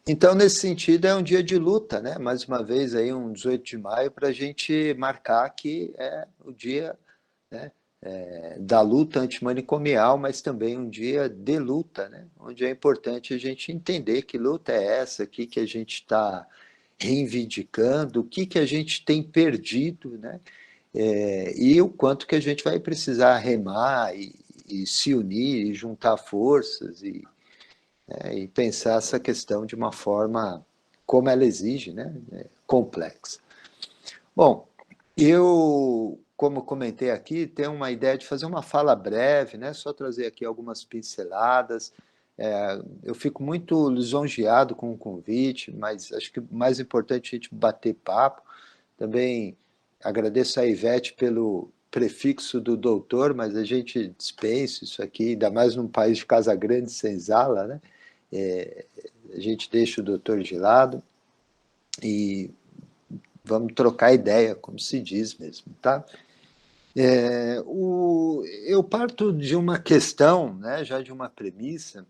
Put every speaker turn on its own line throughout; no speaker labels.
Então, nesse sentido, é um dia de luta, né? Mais uma vez, aí, um 18 de maio, para a gente marcar que é o dia, né, da luta antimanicomial, mas também um dia de luta, né? Onde é importante a gente entender que luta é essa aqui que a gente está reivindicando, o que, que a gente tem perdido, né? E o quanto que a gente vai precisar remar e se unir e juntar forças e pensar essa questão de uma forma como ela exige, né? Complexa. Bom, eu, como comentei aqui, tenho uma ideia de fazer uma fala breve, né? Só trazer aqui algumas pinceladas. Eu fico muito lisonjeado com o convite, mas acho que o mais importante é a gente bater papo. Também agradeço a Ivete pelo prefixo do doutor, mas a gente dispensa isso aqui, ainda mais num país de casa grande, senzala, né? É, a gente deixa o doutor de lado e vamos trocar ideia, como se diz mesmo, tá? Eu parto de uma questão, né, já de uma premissa,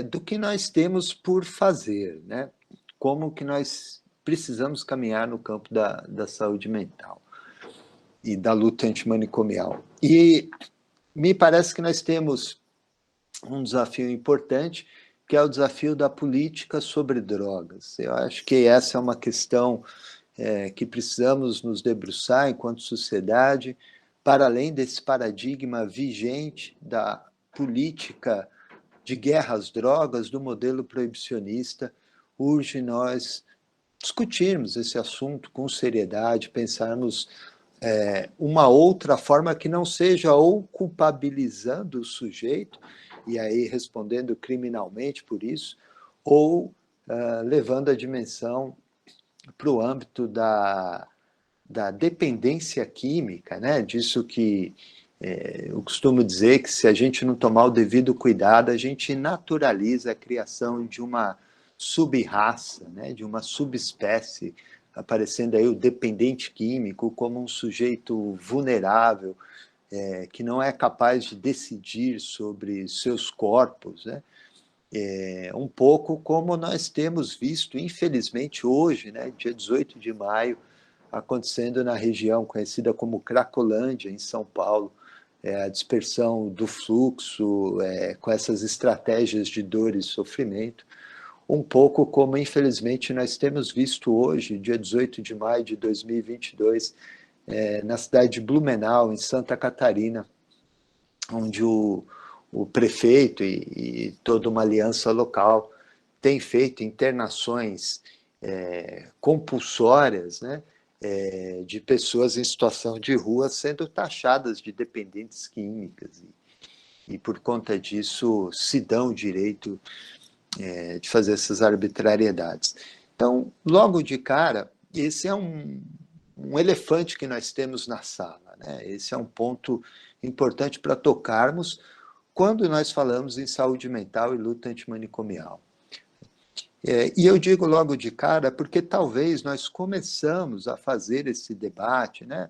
do que nós temos por fazer, né? Como que nós precisamos caminhar no campo da saúde mental e da luta antimanicomial. E me parece que nós temos um desafio importante, que é o desafio da política sobre drogas. Eu acho que essa é uma questão que precisamos nos debruçar enquanto sociedade, para além desse paradigma vigente da política de guerra às drogas, do modelo proibicionista, urge nós discutirmos esse assunto com seriedade, pensarmos uma outra forma que não seja ou culpabilizando o sujeito, e aí respondendo criminalmente por isso, ou levando a dimensão para o âmbito da dependência química, né? Disso que eu costumo dizer que se a gente não tomar o devido cuidado, a gente naturaliza a criação de uma sub-raça, né? De uma subespécie, aparecendo aí o dependente químico como um sujeito vulnerável, que não é capaz de decidir sobre seus corpos, né? Um pouco como nós temos visto, infelizmente, hoje, né, dia 18 de maio, acontecendo na região conhecida como Cracolândia, em São Paulo, a dispersão do fluxo, com essas estratégias de dor e sofrimento, um pouco como, infelizmente, nós temos visto hoje, dia 18 de maio de 2022, na cidade de Blumenau, em Santa Catarina, onde o prefeito e toda uma aliança local tem feito internações compulsórias, né, de pessoas em situação de rua sendo taxadas de dependentes químicas e por conta disso se dão o direito de fazer essas arbitrariedades. Então, logo de cara, esse é um elefante que nós temos na sala, né? Esse é um ponto importante para tocarmos quando nós falamos em saúde mental e luta antimanicomial. E eu digo logo de cara porque talvez nós começamos a fazer esse debate, né,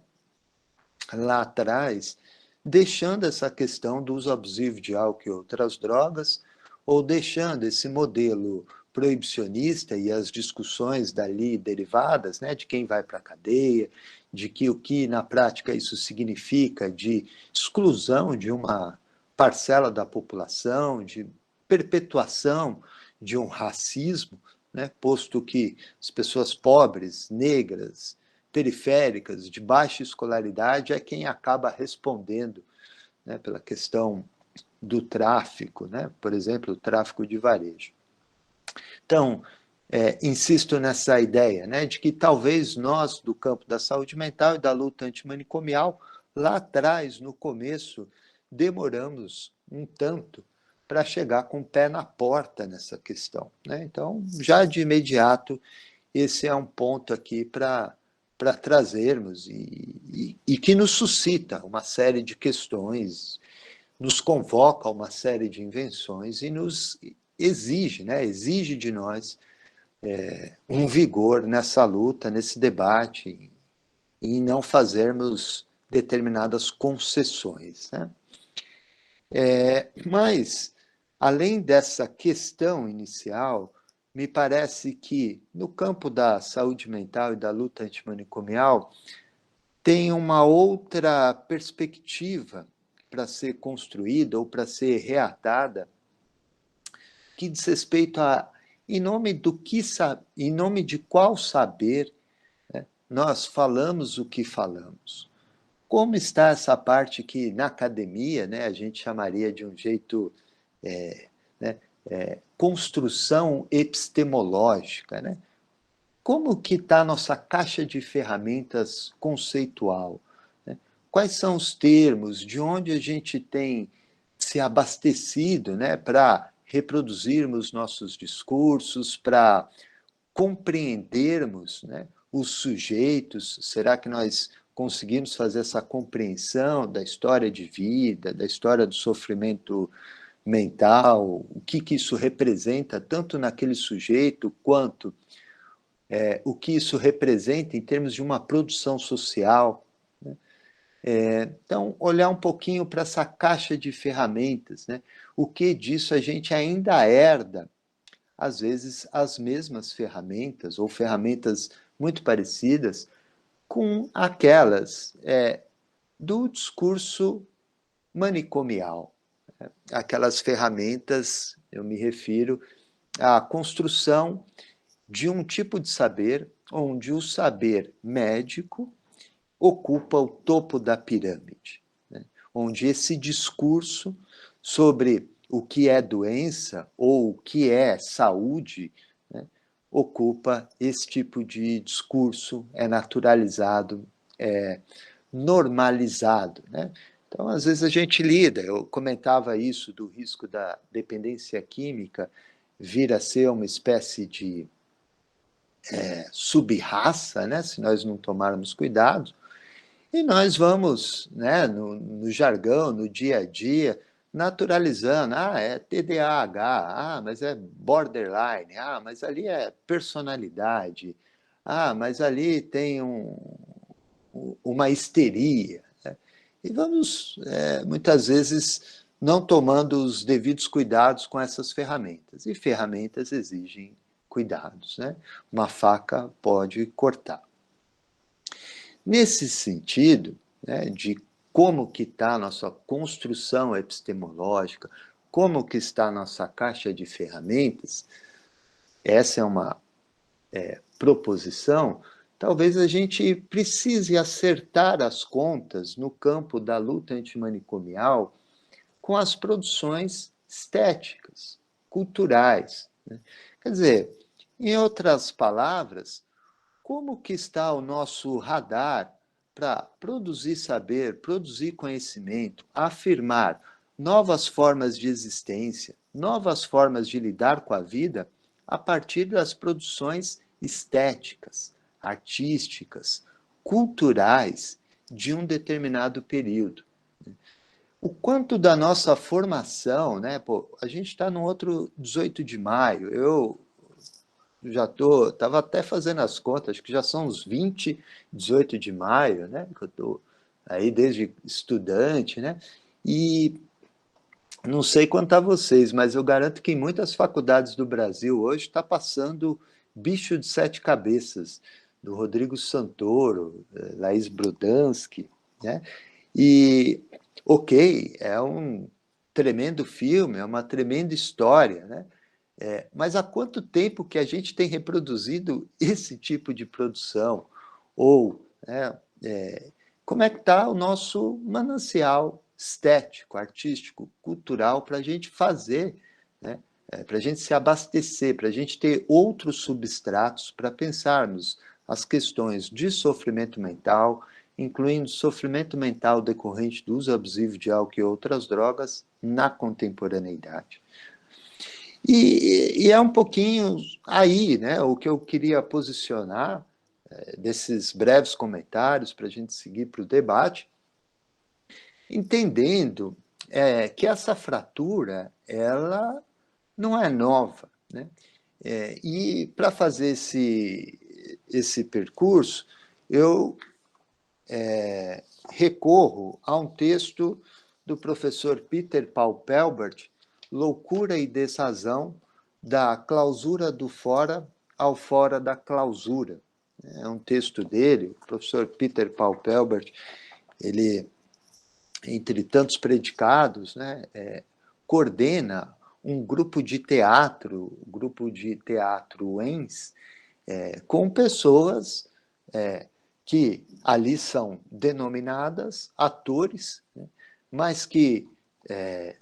lá atrás, deixando essa questão do uso abusivo de álcool e outras drogas, ou deixando esse modelo proibicionista e as discussões dali derivadas, né, de quem vai para a cadeia, de que o que na prática isso significa de exclusão de uma parcela da população, de perpetuação de um racismo, né, posto que as pessoas pobres, negras, periféricas, de baixa escolaridade, é quem acaba respondendo, né, pela questão do tráfico, né, por exemplo, o tráfico de varejo. Então, insisto nessa ideia, né, de que talvez nós, do campo da saúde mental e da luta antimanicomial, lá atrás, no começo, demoramos um tanto para chegar com o pé na porta nessa questão, né? Então, já de imediato, esse é um ponto aqui para trazermos e que nos suscita uma série de questões, nos convoca a uma série de invenções e nos exige, né, exige de nós um vigor nessa luta, nesse debate, e não fazermos determinadas concessões, né? Mas Além dessa questão inicial, me parece que no campo da saúde mental e da luta antimanicomial tem uma outra perspectiva para ser construída ou para ser reatada, que diz respeito a em nome do que em nome de qual saber, né, nós falamos o que falamos. Como está essa parte que na academia, né, a gente chamaria de um jeito, né, construção epistemológica, né? Como que está a nossa caixa de ferramentas conceitual? Né? Quais são os termos, de onde a gente tem se abastecido, né, para reproduzirmos nossos discursos, para compreendermos, né, os sujeitos? Será que nós conseguimos fazer essa compreensão da história de vida, da história do sofrimento mental, o que isso representa tanto naquele sujeito quanto o que isso representa em termos de uma produção social, né? Então, olhar um pouquinho para essa caixa de ferramentas, né? O que disso a gente ainda herda, às vezes, as mesmas ferramentas, ou ferramentas muito parecidas, com aquelas do discurso manicomial. Aquelas ferramentas, eu me refiro à construção de um tipo de saber onde o saber médico ocupa o topo da pirâmide, né? Onde esse discurso sobre o que é doença ou o que é saúde, né, ocupa esse tipo de discurso, é naturalizado, é normalizado, né? Então, às vezes a gente lida, eu comentava isso do risco da dependência química vir a ser uma espécie de sub-raça, né, se nós não tomarmos cuidado, e nós vamos, né, no jargão, no dia a dia, naturalizando, é TDAH, mas é borderline, mas ali é personalidade, mas ali tem uma histeria, né? E vamos, muitas vezes, não tomando os devidos cuidados com essas ferramentas. E ferramentas exigem cuidados, né? Uma faca pode cortar. Nesse sentido, né, de como que está a nossa construção epistemológica, como que está a nossa caixa de ferramentas, essa é uma proposição, talvez a gente precise acertar as contas no campo da luta antimanicomial com as produções estéticas, culturais, né? Quer dizer, em outras palavras, como que está o nosso radar para produzir saber, produzir conhecimento, afirmar novas formas de existência, novas formas de lidar com a vida a partir das produções estéticas, artísticas, culturais de um determinado período? O quanto da nossa formação, né? Pô, a gente está no outro 18 de maio, eu já estava até fazendo as contas, acho que já são uns 20, 18 de maio, né? Que eu estou aí desde estudante, né? E não sei quanto a vocês, mas eu garanto que em muitas faculdades do Brasil hoje está passando Bicho de Sete Cabeças, do Rodrigo Santoro, Laís Brodansky, né? E, ok, é um tremendo filme, é uma tremenda história, né? Mas há quanto tempo que a gente tem reproduzido esse tipo de produção? Ou, né, como é que está o nosso manancial estético, artístico, cultural para a gente fazer, né, para a gente se abastecer, para a gente ter outros substratos para pensarmos as questões de sofrimento mental, incluindo sofrimento mental decorrente do uso abusivo de álcool e outras drogas na contemporaneidade. E é um pouquinho aí, né, o que eu queria posicionar, desses breves comentários para a gente seguir para o debate, entendendo que essa fratura ela não é nova, né? E para fazer esse percurso, eu recorro a um texto do professor Peter Paul Pelbart, Loucura e Desrazão, da clausura do fora ao fora da clausura. É um texto dele, o professor Peter Paul Pelbert, ele, entre tantos predicados, né, coordena um grupo de teatro, ENS, com pessoas que ali são denominadas atores, né, mas que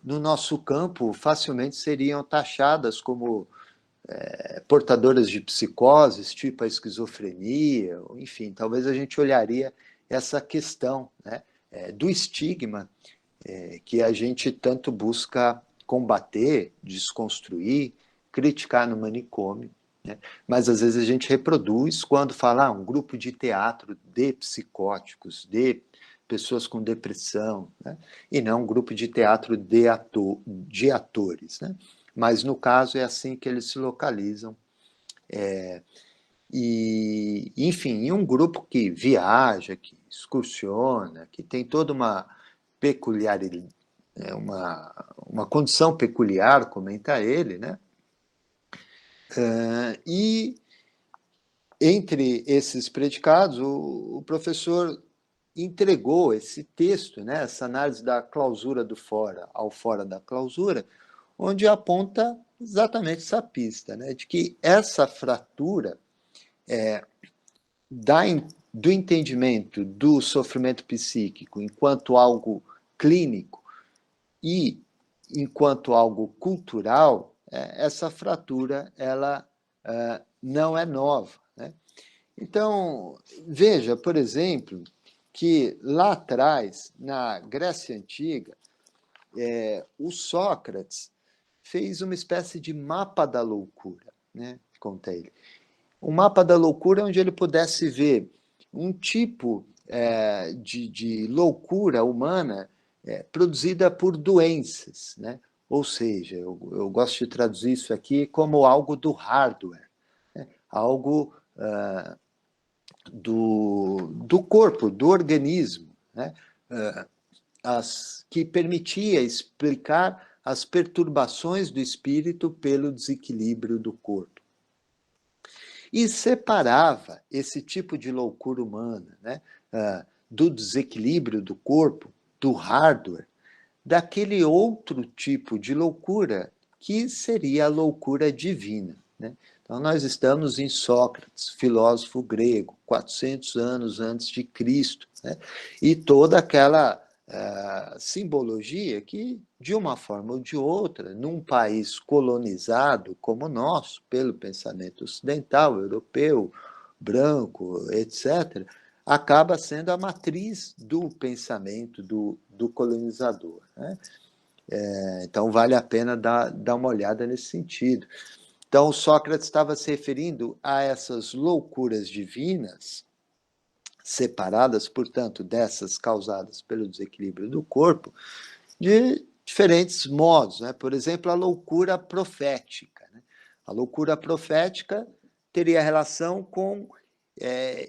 no nosso campo facilmente seriam taxadas como portadoras de psicoses, tipo a esquizofrenia, enfim, talvez a gente olharia essa questão, né, do estigma que a gente tanto busca combater, desconstruir, criticar no manicômio, né? Mas às vezes a gente reproduz quando fala um grupo de teatro de psicóticos, de pessoas com depressão, né? E não um grupo de teatro de atores, né? Mas no caso é assim que eles se localizam. E, enfim, um grupo que viaja, que excursiona, que tem toda uma peculiaridade, uma condição peculiar, comenta ele, né? E entre esses predicados, o professor entregou esse texto, né, essa análise da clausura do fora ao fora da clausura, onde aponta exatamente essa pista, né, de que essa fratura da, do entendimento do sofrimento psíquico enquanto algo clínico e enquanto algo cultural, essa fratura ela não é nova, né? Então, veja, por exemplo, que lá atrás, na Grécia Antiga, o Sócrates fez uma espécie de mapa da loucura, né? Conta ele. Um mapa da loucura onde ele pudesse ver um tipo de loucura humana produzida por doenças, né? Ou seja, eu gosto de traduzir isso aqui como algo do hardware, né? Algo do corpo, do organismo, né? Que permitia explicar as perturbações do espírito pelo desequilíbrio do corpo. E separava esse tipo de loucura humana, né, do desequilíbrio do corpo, do hardware, daquele outro tipo de loucura que seria a loucura divina, né? Então, nós estamos em Sócrates, filósofo grego, 400 anos antes de Cristo, né? E toda aquela simbologia que, de uma forma ou de outra, num país colonizado como o nosso, pelo pensamento ocidental, europeu, branco, etc., acaba sendo a matriz do pensamento do colonizador, né? Então, vale a pena dar uma olhada nesse sentido. Então, Sócrates estava se referindo a essas loucuras divinas, separadas, portanto, dessas causadas pelo desequilíbrio do corpo, de diferentes modos, né? Por exemplo, a loucura profética, né? A loucura profética teria relação com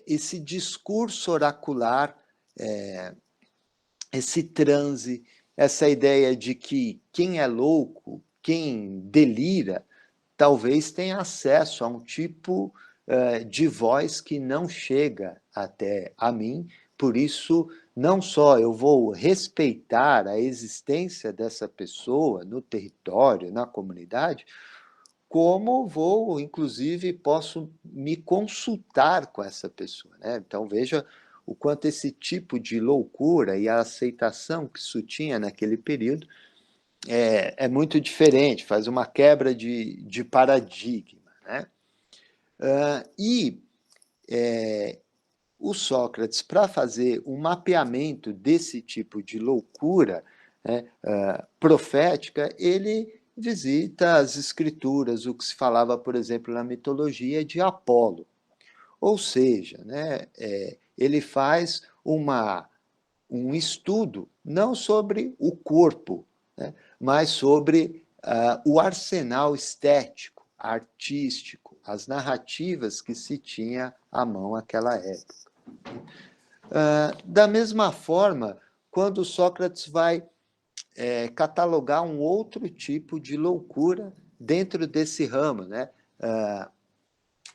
esse discurso oracular, esse transe, essa ideia de que quem é louco, quem delira, talvez tenha acesso a um tipo de voz que não chega até a mim, por isso, não só eu vou respeitar a existência dessa pessoa no território, na comunidade, como vou, inclusive, posso me consultar com essa pessoa, né? Então, veja o quanto esse tipo de loucura e a aceitação que isso tinha naquele período é muito diferente, faz uma quebra de paradigma, né? E o Sócrates, para fazer um mapeamento desse tipo de loucura, né, profética, ele visita as escrituras, o que se falava, por exemplo, na mitologia de Apolo. Ou seja, né, ele faz um estudo não sobre o corpo, né, mas sobre o arsenal estético, artístico, as narrativas que se tinha à mão naquela época. Da mesma forma, quando Sócrates vai catalogar um outro tipo de loucura dentro desse ramo, né?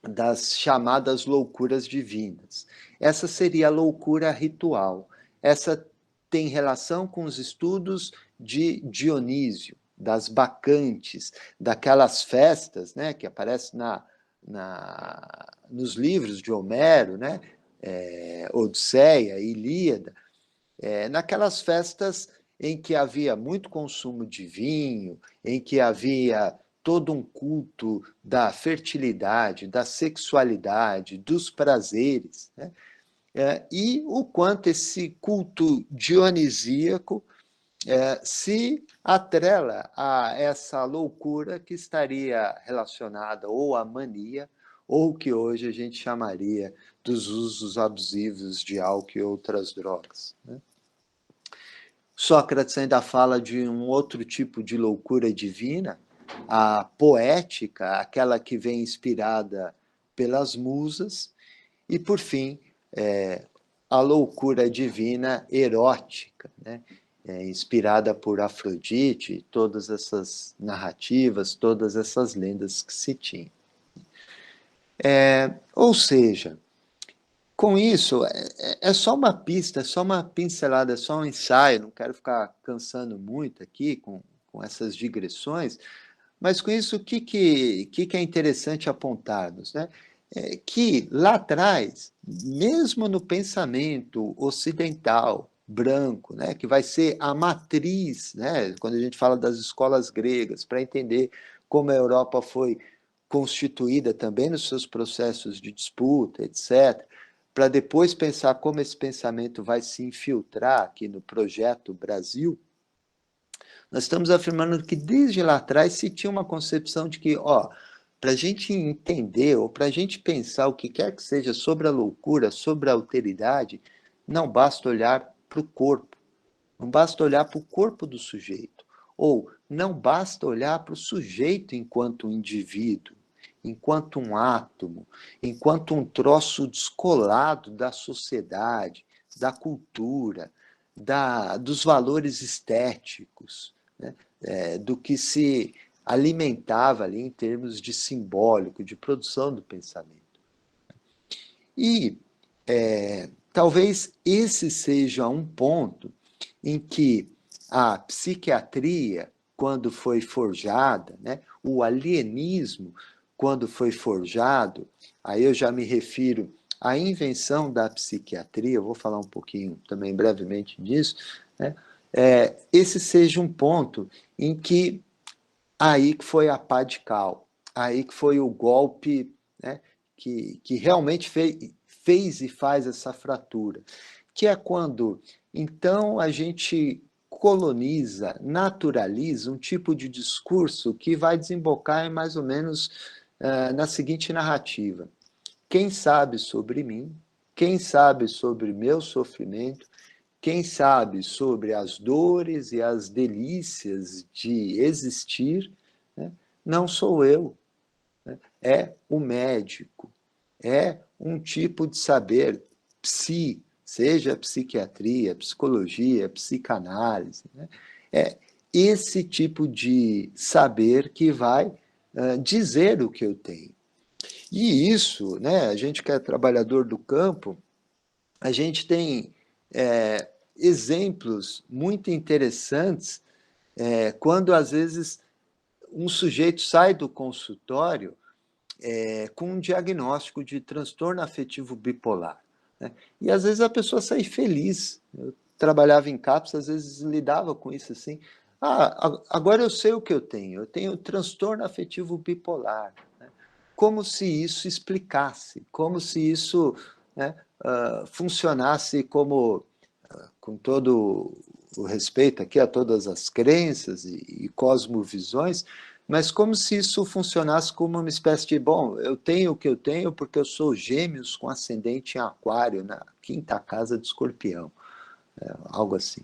Das chamadas loucuras divinas. Essa seria a loucura ritual. Essa tem relação com os estudos de Dionísio, das bacantes, daquelas festas, né, que aparecem nos livros de Homero, né, Odisseia, Ilíada, naquelas festas em que havia muito consumo de vinho, em que havia todo um culto da fertilidade, da sexualidade, dos prazeres, né? E o quanto esse culto dionisíaco se atrela a essa loucura que estaria relacionada ou à mania, ou que hoje a gente chamaria dos usos abusivos de álcool e outras drogas, né? Sócrates ainda fala de um outro tipo de loucura divina, a poética, aquela que vem inspirada pelas musas, e, por fim, a loucura divina erótica, né? Inspirada por Afrodite, todas essas narrativas, todas essas lendas que se tinham. Ou seja, com isso, só uma pista, é só uma pincelada, é só um ensaio, não quero ficar cansando muito aqui com essas digressões, mas com isso, o que é interessante apontarmos, né? Que lá atrás, mesmo no pensamento ocidental, branco, né, que vai ser a matriz, né, quando a gente fala das escolas gregas, para entender como a Europa foi constituída também nos seus processos de disputa, etc., para depois pensar como esse pensamento vai se infiltrar aqui no projeto Brasil, nós estamos afirmando que desde lá atrás se tinha uma concepção de que, para a gente entender ou para a gente pensar o que quer que seja sobre a loucura, sobre a alteridade, não basta olhar para o corpo, não basta olhar para o corpo do sujeito, ou não basta olhar para o sujeito enquanto um indivíduo, enquanto um átomo, enquanto um troço descolado da sociedade, da cultura, dos valores estéticos, né? Do que se alimentava ali em termos de simbólico, de produção do pensamento. E talvez esse seja um ponto em que a psiquiatria, quando foi forjada, né, o alienismo, quando foi forjado, aí eu já me refiro à invenção da psiquiatria, eu vou falar um pouquinho também brevemente disso, né, esse seja um ponto em que aí que foi a pá de cal, aí que foi o golpe, né, que realmente fez e faz essa fratura, que é quando, então, a gente coloniza, naturaliza um tipo de discurso que vai desembocar em mais ou menos na seguinte narrativa. Quem sabe sobre mim, quem sabe sobre meu sofrimento, quem sabe sobre as dores e as delícias de existir, né, não sou eu, né, é o médico, é um tipo de saber seja psiquiatria, psicologia, psicanálise, né, é esse tipo de saber que vai dizer o que eu tenho. E isso, né, a gente que é trabalhador do campo, a gente tem exemplos muito interessantes quando, às vezes, um sujeito sai do consultório com um diagnóstico de transtorno afetivo bipolar, né? E, às vezes, a pessoa sai feliz. Eu trabalhava em CAPS, às vezes lidava com isso assim. Agora eu sei o que eu tenho transtorno afetivo bipolar, né? Como se isso explicasse, como se isso, né, funcionasse como, com todo o respeito aqui a todas as crenças e cosmovisões, mas como se isso funcionasse como uma espécie de, bom, eu tenho o que eu tenho porque eu sou gêmeos com ascendente em aquário, na quinta casa de escorpião, algo assim.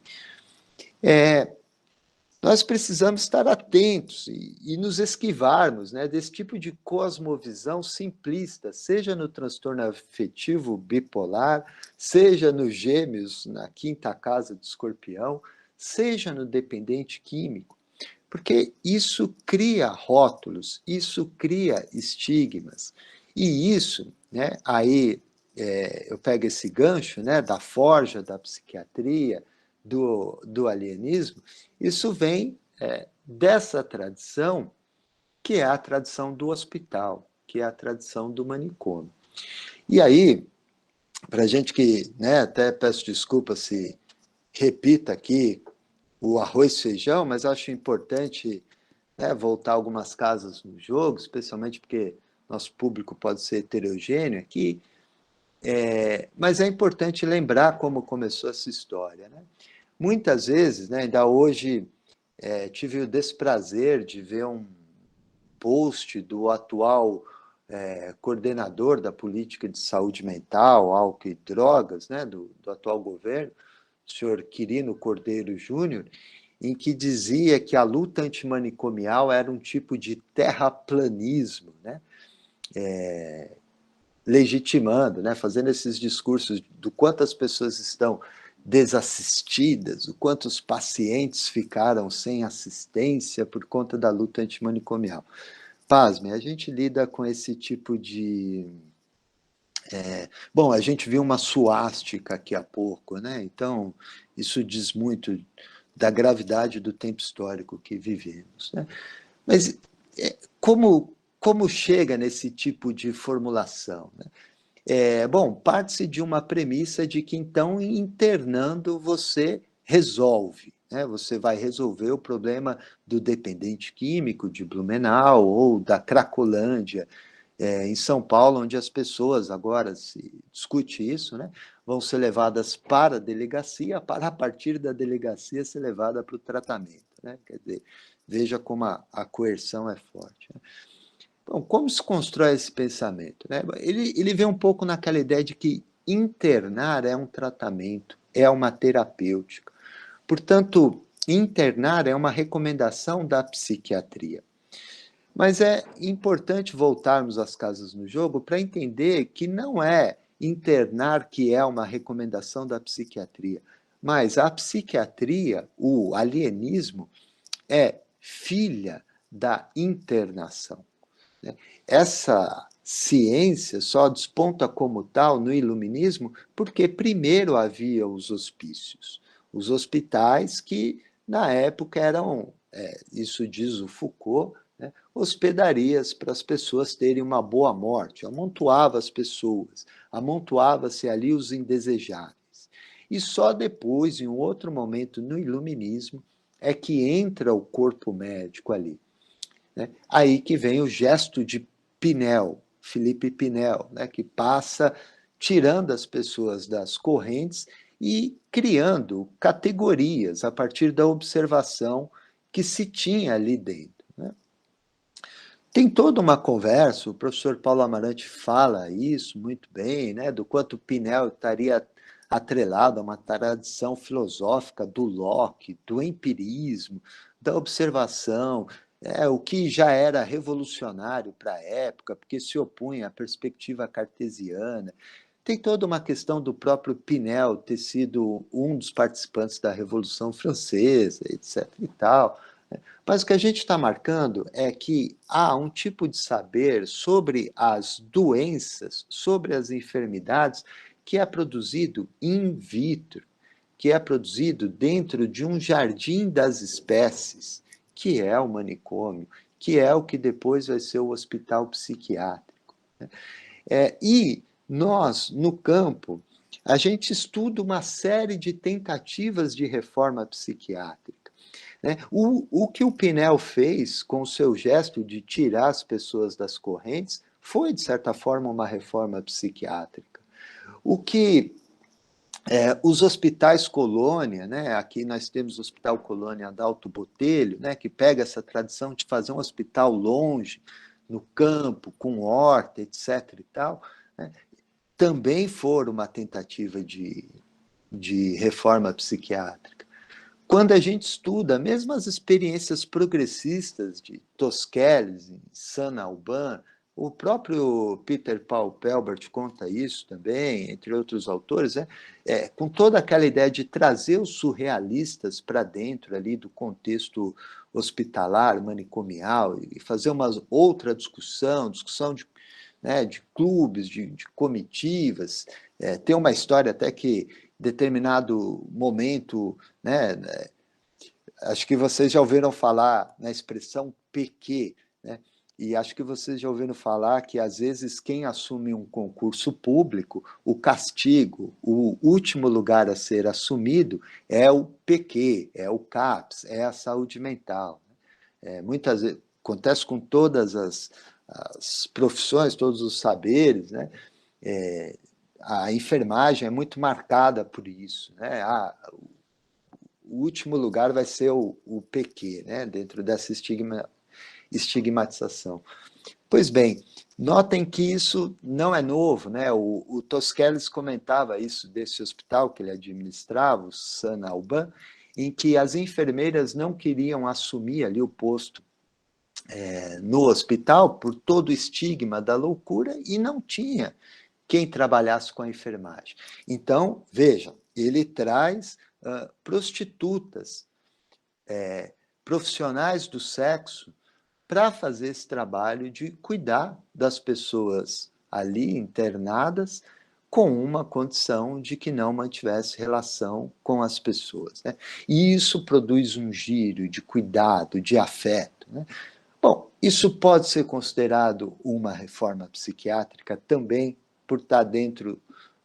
Nós precisamos estar atentos e nos esquivarmos, né, desse tipo de cosmovisão simplista, seja no transtorno afetivo bipolar, seja nos gêmeos, na quinta casa de escorpião, seja no dependente químico, porque isso cria rótulos, isso cria estigmas, e isso, né, aí eu pego esse gancho, né, da forja da psiquiatria, do alienismo, isso vem dessa tradição, que é a tradição do hospital, que é a tradição do manicômio. E aí, para a gente que, né, até peço desculpa se repita aqui o arroz e feijão, mas acho importante, né, voltar algumas casas no jogo, especialmente porque nosso público pode ser heterogêneo aqui, mas é importante lembrar como começou essa história. Né? Muitas vezes, né, ainda hoje, tive o desprazer de ver um post do atual coordenador da política de saúde mental, álcool e drogas, né, do atual governo, o senhor Quirino Cordeiro Júnior, em que dizia que a luta antimanicomial era um tipo de terraplanismo, né? Legitimando, né? Fazendo esses discursos do quanto as pessoas estão desassistidas, o quanto os pacientes ficaram sem assistência por conta da luta antimanicomial. Pasme, a gente lida com esse tipo de... Bom, a gente viu uma suástica aqui há pouco, né? Então, isso diz muito da gravidade do tempo histórico que vivemos. Né? Mas como chega nesse tipo de formulação? Né? Bom, parte-se de uma premissa de que, então, internando você resolve. Né? Você vai resolver o problema do dependente químico de Blumenau ou da Cracolândia, em São Paulo, onde as pessoas, agora se discute isso, né, vão ser levadas para a delegacia, para a partir da delegacia ser levada para o tratamento. Né? Quer dizer, veja como a coerção é forte. Né? Bom, como se constrói esse pensamento? Né? Ele vem um pouco naquela ideia de que internar é um tratamento, é uma terapêutica. Portanto, internar é uma recomendação da psiquiatria. Mas é importante voltarmos às casas no jogo para entender que não é internar que é uma recomendação da psiquiatria, mas a psiquiatria, o alienismo, é filha da internação. Né? Essa ciência só desponta como tal no iluminismo porque primeiro havia os hospícios, os hospitais que na época eram, isso diz o Foucault, né, hospedarias para as pessoas terem uma boa morte, amontoava as pessoas, amontoava-se ali os indesejáveis. E só depois, em um outro momento no iluminismo, é que entra o corpo médico ali. Né? Aí que vem o gesto de Pinel, Felipe Pinel, né? Que passa tirando as pessoas das correntes e criando categorias a partir da observação que se tinha ali dentro. Né? Tem toda uma conversa, o professor Paulo Amarante fala isso muito bem, né? Do quanto Pinel estaria atrelado a uma tradição filosófica do Locke, do empirismo, da observação, o que já era revolucionário para a época, porque se opunha à perspectiva cartesiana. Tem toda uma questão do próprio Pinel ter sido um dos participantes da Revolução Francesa, etc. e tal. Mas o que a gente está marcando é que há um tipo de saber sobre as doenças, sobre as enfermidades, que é produzido in vitro, que é produzido dentro de um jardim das espécies, que é o manicômio, que é o que depois vai ser o hospital psiquiátrico. Né? E nós, no campo, a gente estuda uma série de tentativas de reforma psiquiátrica. Né? O que o Pinel fez com o seu gesto de tirar as pessoas das correntes foi, de certa forma, uma reforma psiquiátrica. O que os hospitais colônia, né? Aqui nós temos o Hospital Colônia Adalto Botelho, né? Que pega essa tradição de fazer um hospital longe, no campo, com horta, etc. e tal, né? Também foram uma tentativa de reforma psiquiátrica. Quando a gente estuda, mesmo as experiências progressistas de Tosquelles, San Alban, o próprio Peter Paul Pelbert conta isso também, entre outros autores, né? Com toda aquela ideia de trazer os surrealistas para dentro ali do contexto hospitalar, manicomial, e fazer uma outra discussão de, né, de clubes, de comitivas. Tem uma história até que, em determinado momento, né, acho que vocês já ouviram falar na expressão PQ, né? E acho que vocês já ouviram falar que, às vezes, quem assume um concurso público, o castigo, o último lugar a ser assumido é o PQ, é o CAPS, é a saúde mental. Muitas vezes, acontece com todas as profissões, todos os saberes, né? A enfermagem é muito marcada por isso, né? O último lugar vai ser o PQ, né? Dentro dessa estigmatização. Pois bem, notem que isso não é novo, né? O Tosquelles comentava isso desse hospital que ele administrava, o San Alban, em que as enfermeiras não queriam assumir ali o posto no hospital por todo o estigma da loucura e não tinha quem trabalhasse com a enfermagem. Então, veja, ele traz prostitutas, profissionais do sexo, para fazer esse trabalho de cuidar das pessoas ali internadas com uma condição de que não mantivesse relação com as pessoas, né? E isso produz um giro de cuidado, de afeto, né? Bom, isso pode ser considerado uma reforma psiquiátrica também por estar dentro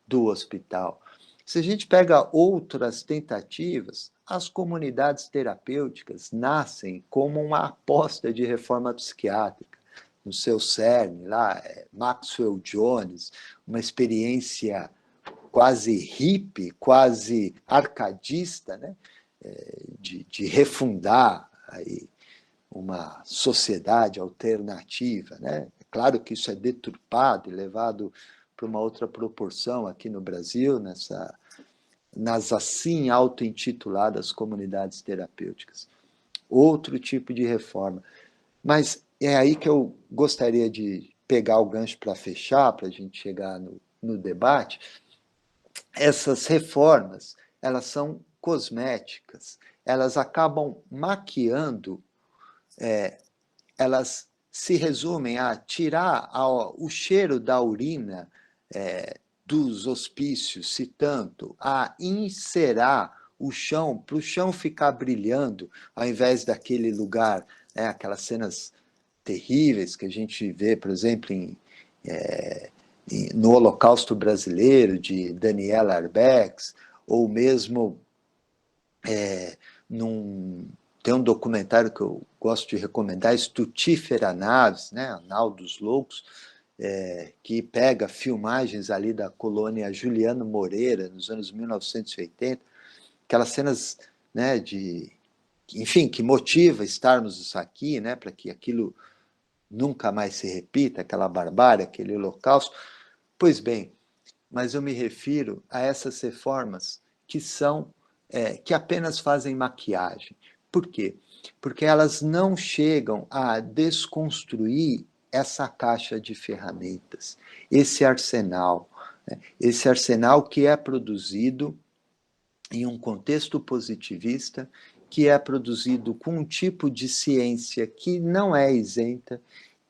do hospital. Se a gente pega outras tentativas, as comunidades terapêuticas nascem como uma aposta de reforma psiquiátrica. No seu cerne, lá, Maxwell Jones, uma experiência quase hippie, quase arcadista, né? De refundar aí uma sociedade alternativa, né? É claro que isso é deturpado e levado para uma outra proporção aqui no Brasil, nas assim auto-intituladas comunidades terapêuticas. Outro tipo de reforma. Mas é aí que eu gostaria de pegar o gancho para fechar, para a gente chegar no debate. Essas reformas, elas são cosméticas, elas acabam maquiando, elas se resumem a tirar o cheiro da urina dos hospícios, se tanto, a encerar o chão, para o chão ficar brilhando, ao invés daquele lugar, aquelas cenas terríveis que a gente vê, por exemplo, no Holocausto Brasileiro, de Daniela Arbex, ou mesmo num, tem um documentário que eu gosto de recomendar, Estutífera Naves, né, a Nau dos Loucos, que pega filmagens ali da colônia Juliano Moreira, nos anos 1980, aquelas cenas, né, enfim, que motiva estarmos aqui, né, para que aquilo nunca mais se repita, aquela barbárie, aquele holocausto. Pois bem, mas eu me refiro a essas reformas que que apenas fazem maquiagem. Por quê? Porque elas não chegam a desconstruir essa caixa de ferramentas, esse arsenal que é produzido em um contexto positivista, que é produzido com um tipo de ciência que não é isenta,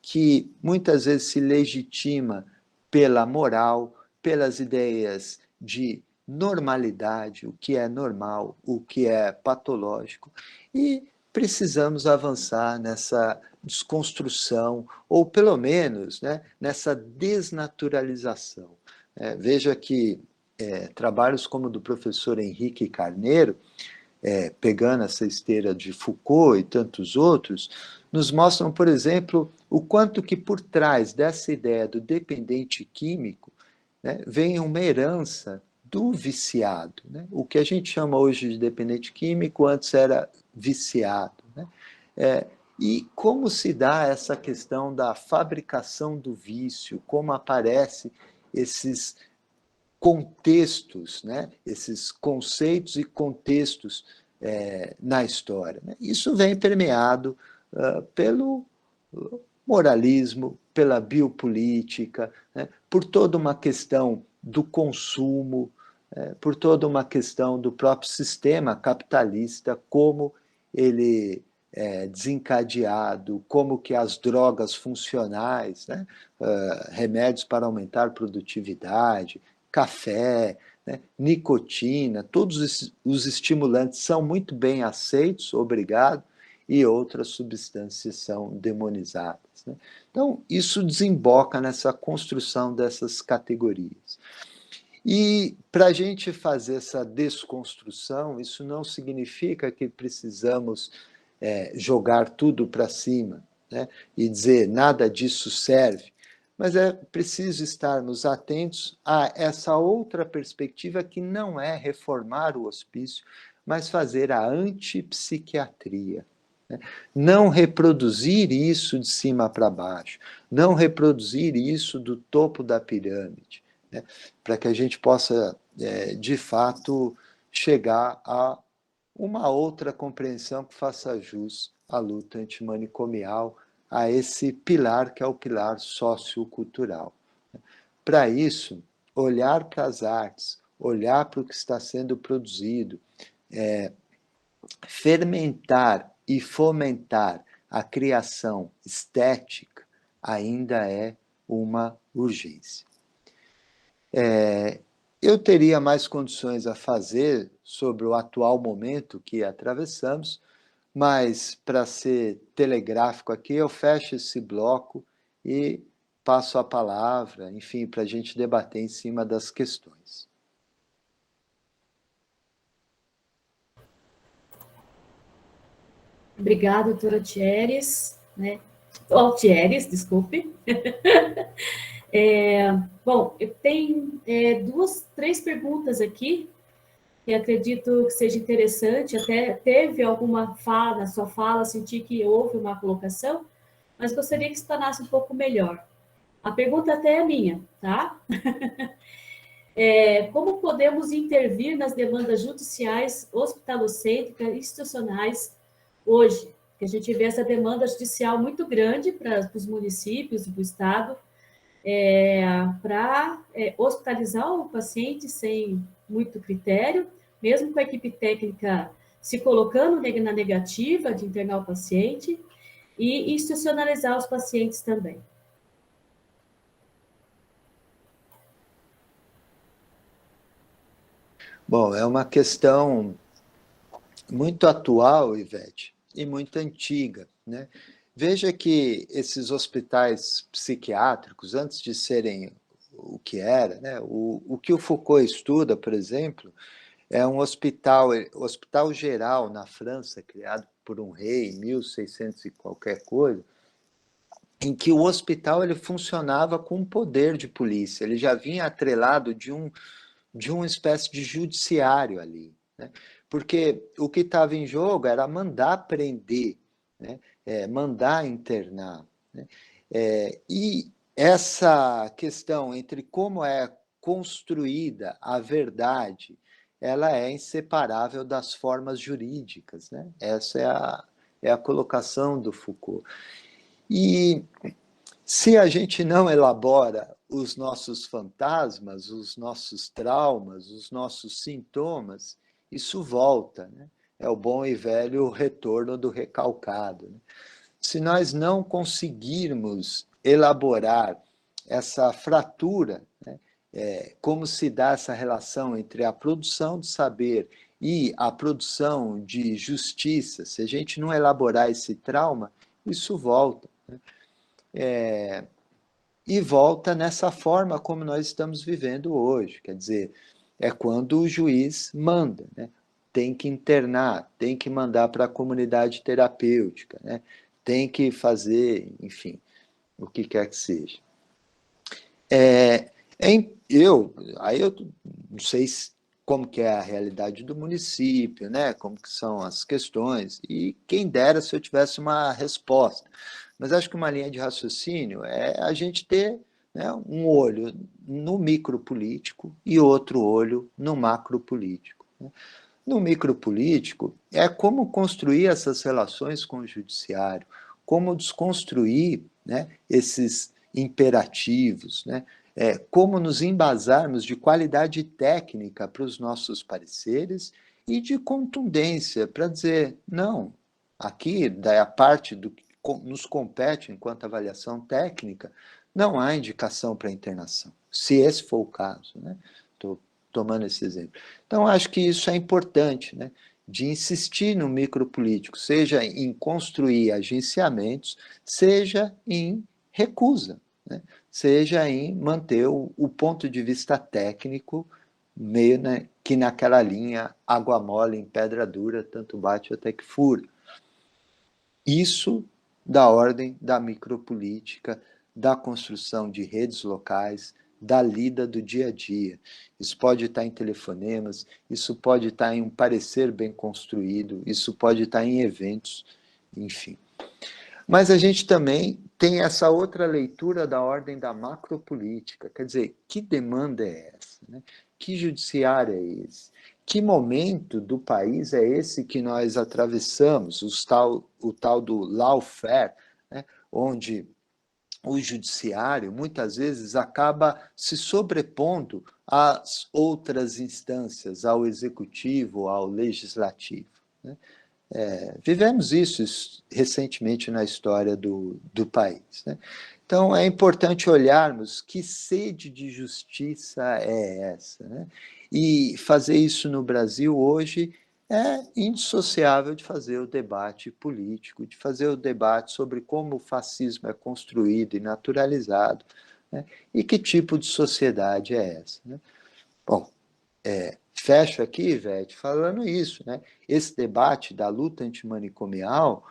que muitas vezes se legitima pela moral, pelas ideias de normalidade, o que é normal, o que é patológico, e precisamos avançar nessa desconstrução, ou pelo menos, né, nessa desnaturalização. Veja que trabalhos como o do professor Henrique Carneiro, pegando essa esteira de Foucault e tantos outros, nos mostram, por exemplo, o quanto que por trás dessa ideia do dependente químico, né, vem uma herança do viciado. Né? O que a gente chama hoje de dependente químico, antes era viciado. Né? E como se dá essa questão da fabricação do vício, como aparece esses contextos, né? Esses conceitos e contextos na história. Né? Isso vem permeado pelo moralismo, pela biopolítica, né, por toda uma questão do consumo, por toda uma questão do próprio sistema capitalista, como ele é desencadeado, como que as drogas funcionais, né, remédios para aumentar a produtividade, café, né, nicotina, todos os estimulantes são muito bem aceitos, obrigado, e outras substâncias são demonizadas, né? Então, isso desemboca nessa construção dessas categorias. E para a gente fazer essa desconstrução, isso não significa que precisamos jogar tudo para cima, né, e dizer nada disso serve, mas é preciso estarmos atentos a essa outra perspectiva que não é reformar o hospício, mas fazer a antipsiquiatria. Né? Não reproduzir isso de cima para baixo, não reproduzir isso do topo da pirâmide, né? Para que a gente possa, de fato, chegar a uma outra compreensão que faça jus à luta antimanicomial, a esse pilar que é o pilar sociocultural. Para isso, olhar para as artes, olhar para o que está sendo produzido, fermentar e fomentar a criação estética ainda é uma urgência. Eu teria mais condições a fazer sobre o atual momento que atravessamos, mas para ser telegráfico aqui, eu fecho esse bloco e passo a palavra, enfim, para a gente debater em cima das questões.
Obrigada, doutora Thieres, né? Thieres, desculpe. Bom, eu tenho três perguntas aqui que acredito que seja interessante. Até teve alguma fala, na sua fala, senti que houve uma colocação, mas gostaria que explanasse um pouco melhor. A pergunta até é minha, tá? Como podemos intervir nas demandas judiciais, hospitalocêntricas, institucionais, hoje? Que a gente vê essa demanda judicial muito grande para os municípios, para o Estado, para hospitalizar o paciente sem muito critério, mesmo com a equipe técnica se colocando na negativa de internar o paciente, e institucionalizar os pacientes também.
Bom, é uma questão muito atual, Ivete, e muito antiga, né? Veja que esses hospitais psiquiátricos, antes de serem o que era, né? O que o Foucault estuda, por exemplo, é um hospital geral na França, criado por um rei em 1600 e qualquer coisa, em que o hospital ele funcionava com poder de polícia, ele já vinha atrelado de uma espécie de judiciário ali, né? Porque o que estava em jogo era mandar prender, né? Mandar internar, né? E essa questão entre como é construída a verdade, ela é inseparável das formas jurídicas, né? Essa é a colocação do Foucault. E se a gente não elabora os nossos fantasmas, os nossos traumas, os nossos sintomas, isso volta, né? É o bom e velho retorno do recalcado, né? Se nós não conseguirmos elaborar essa fratura, né, como se dá essa relação entre a produção de saber e a produção de justiça, se a gente não elaborar esse trauma, isso volta, né? E volta nessa forma como nós estamos vivendo hoje. Quer dizer, é quando o juiz manda, né? Tem que internar, tem que mandar para a comunidade terapêutica, né? Tem que fazer, enfim, o que quer que seja. Aí eu não sei como que é a realidade do município, né? Como que são as questões, e quem dera se eu tivesse uma resposta. Mas acho que uma linha de raciocínio é a gente ter, né, um olho no micropolítico e outro olho no macropolítico, né? No micropolítico é como construir essas relações com o judiciário, como desconstruir, né, esses imperativos, né? Como nos embasarmos de qualidade técnica para os nossos pareceres e de contundência para dizer, não, aqui, da parte do que nos compete enquanto avaliação técnica, não há indicação para internação, se esse for o caso, né? Estou tomando esse exemplo. Então, acho que isso é importante, né? De insistir no micropolítico, seja em construir agenciamentos, seja em recusa, né? Seja em manter o ponto de vista técnico meio, né, que naquela linha água mole em pedra dura, tanto bate até que fura. Isso da ordem da micropolítica, da construção de redes locais, da lida do dia a dia. Isso pode estar em telefonemas, isso pode estar em um parecer bem construído, isso pode estar em eventos, enfim. Mas a gente também tem essa outra leitura da ordem da macropolítica, quer dizer, que demanda é essa, né? Que judiciário é esse? Que momento do país é esse que nós atravessamos, o tal do lawfare, né? Onde o judiciário, muitas vezes, acaba se sobrepondo às outras instâncias, ao executivo, ao legislativo, né? Vivemos isso recentemente na história do país, né? Então, é importante olharmos que sede de justiça é essa, né? E fazer isso no Brasil hoje é indissociável de fazer o debate político, de fazer o debate sobre como o fascismo é construído e naturalizado, né? E que tipo de sociedade é essa, né? Bom, fecho aqui, Ivete, falando isso, né? Esse debate da luta antimanicomial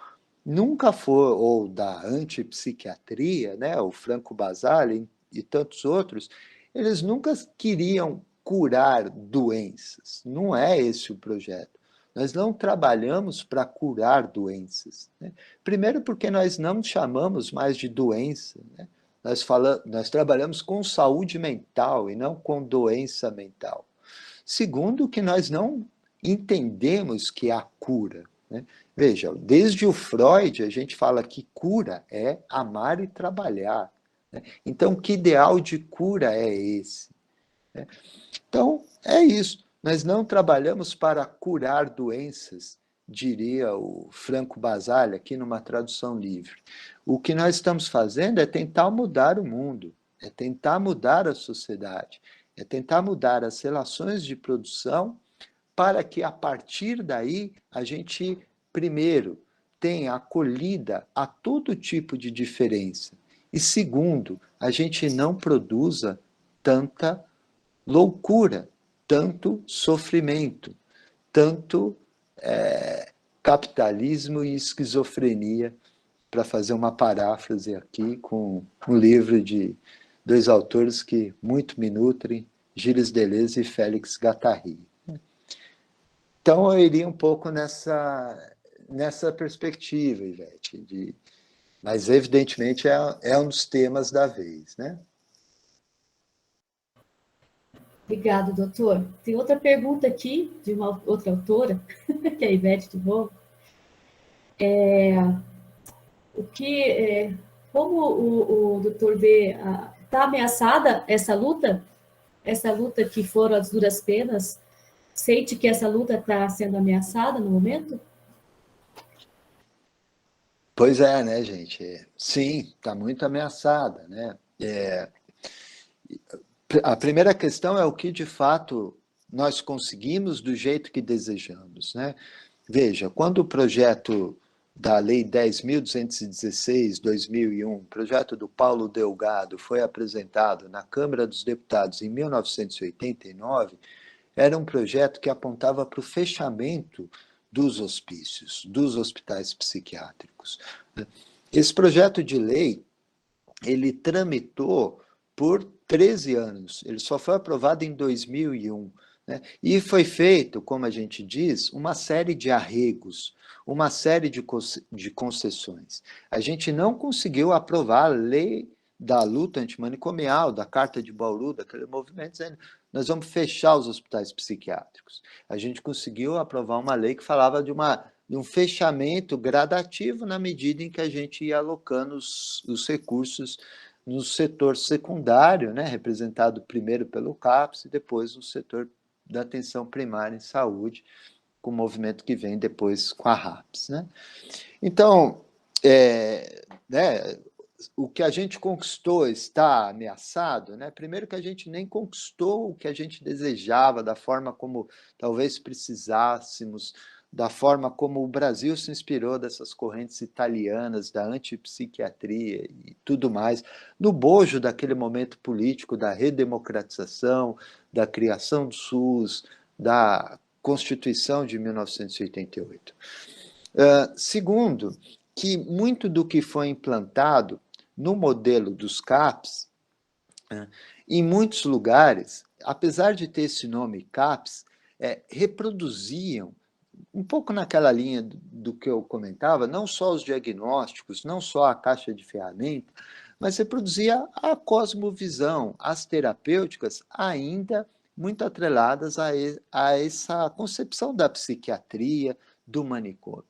nunca foi, ou da antipsiquiatria, né? O Franco Basaglia e tantos outros, eles nunca queriam curar doenças. Não é esse o projeto. Nós não trabalhamos para curar doenças, né? Primeiro porque nós não chamamos mais de doença, né? Nós trabalhamos com saúde mental e não com doença mental. Segundo, que nós não entendemos que há cura, né? Veja, desde o Freud a gente fala que cura é amar e trabalhar, né? Então, que ideal de cura é esse, né? Então, é isso. Nós não trabalhamos para curar doenças, diria o Franco Basaglia, aqui numa tradução livre. O que nós estamos fazendo é tentar mudar o mundo, é tentar mudar a sociedade, é tentar mudar as relações de produção para que, a partir daí, a gente, primeiro, tenha acolhida a todo tipo de diferença. E, segundo, a gente não produza tanta loucura, tanto sofrimento, tanto capitalismo e esquizofrenia, para fazer uma paráfrase aqui com um livro de dois autores que muito me nutrem, Gilles Deleuze e Félix Guattari. Então, eu iria um pouco nessa perspectiva, Ivete, mas, evidentemente, é um dos temas da vez, né?
Obrigado, doutor. Tem outra pergunta aqui, de uma outra autora, que é a Ivete de novo. Como o doutor vê, está ameaçada essa luta que foram as duras penas? Sente que essa luta está sendo ameaçada no momento?
Pois é, né, gente? Sim, está muito ameaçada, né? A primeira questão é o que, de fato, nós conseguimos do jeito que desejamos, né? Veja, quando o projeto da Lei 10.216/2001, projeto do Paulo Delgado, foi apresentado na Câmara dos Deputados em 1989, era um projeto que apontava para o fechamento dos hospícios, dos hospitais psiquiátricos. Esse projeto de lei, ele tramitou por 13 anos, ele só foi aprovado em 2001, né? E foi feito, como a gente diz, uma série de arregos, uma série de concessões. A gente não conseguiu aprovar a lei da luta antimanicomial, da Carta de Bauru, daquele movimento, dizendo nós vamos fechar os hospitais psiquiátricos. A gente conseguiu aprovar uma lei que falava de um fechamento gradativo na medida em que a gente ia alocando os recursos no setor secundário, né, representado primeiro pelo CAPS e depois no setor da atenção primária em saúde, com o movimento que vem depois com a RAPS, né? Então, né, o que a gente conquistou está ameaçado, né? Primeiro que a gente nem conquistou o que a gente desejava, da forma como talvez precisássemos, da forma como o Brasil se inspirou dessas correntes italianas, da antipsiquiatria e tudo mais, no bojo daquele momento político da redemocratização, da criação do SUS, da Constituição de 1988. Segundo, que muito do que foi implantado no modelo dos CAPs, em muitos lugares, apesar de ter esse nome CAPs, reproduziam, um pouco naquela linha do que eu comentava, não só os diagnósticos, não só a caixa de ferramentas, mas reproduzia a cosmovisão, as terapêuticas ainda muito atreladas a essa concepção da psiquiatria, do manicômio.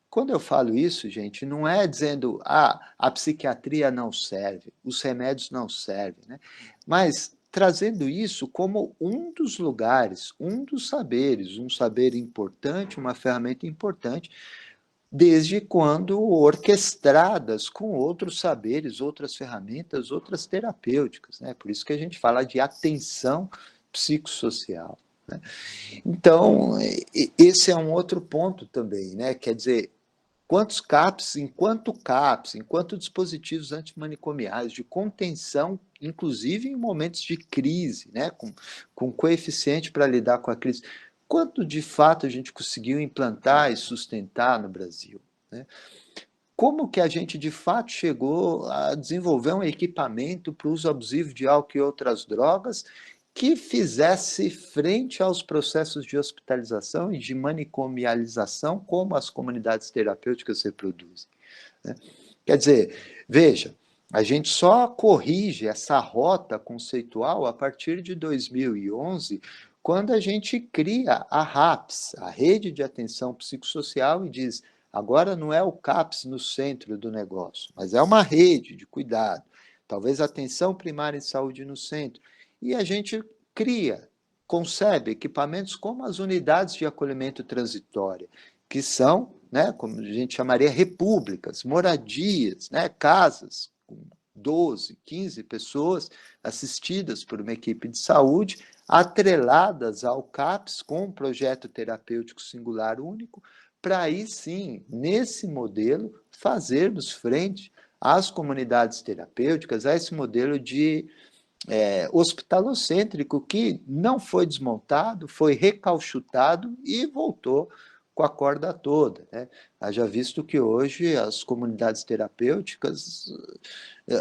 Quando eu falo isso, gente, não é dizendo a psiquiatria não serve, os remédios não servem, né? Mas trazendo isso como um dos lugares, um dos saberes, um saber importante, uma ferramenta importante, desde quando orquestradas com outros saberes, outras ferramentas, outras terapêuticas, né? Por isso que a gente fala de atenção psicossocial, né? Então, esse é um outro ponto também, né? Quer dizer, quantos CAPs, enquanto dispositivos antimanicomiais de contenção, inclusive em momentos de crise, né, com coeficiente para lidar com a crise, quanto de fato a gente conseguiu implantar e sustentar no Brasil, né? Como que a gente de fato chegou a desenvolver um equipamento para o uso abusivo de álcool e outras drogas que fizesse frente aos processos de hospitalização e de manicomialização, como as comunidades terapêuticas reproduzem, né? Quer dizer, veja, a gente só corrige essa rota conceitual a partir de 2011, quando a gente cria a RAPS, a Rede de Atenção Psicossocial, e diz, agora não é o CAPS no centro do negócio, mas é uma rede de cuidado, talvez atenção primária em saúde no centro, e a gente cria, concebe equipamentos como as unidades de acolhimento transitório, que são, né, como a gente chamaria, repúblicas, moradias, né, casas com 12, 15 pessoas assistidas por uma equipe de saúde, atreladas ao CAPS com um projeto terapêutico singular único, para aí sim, nesse modelo, fazermos frente às comunidades terapêuticas, a esse modelo de hospitalocêntrico que não foi desmontado, foi recauchutado e voltou com a corda toda, né? Haja visto que hoje as comunidades terapêuticas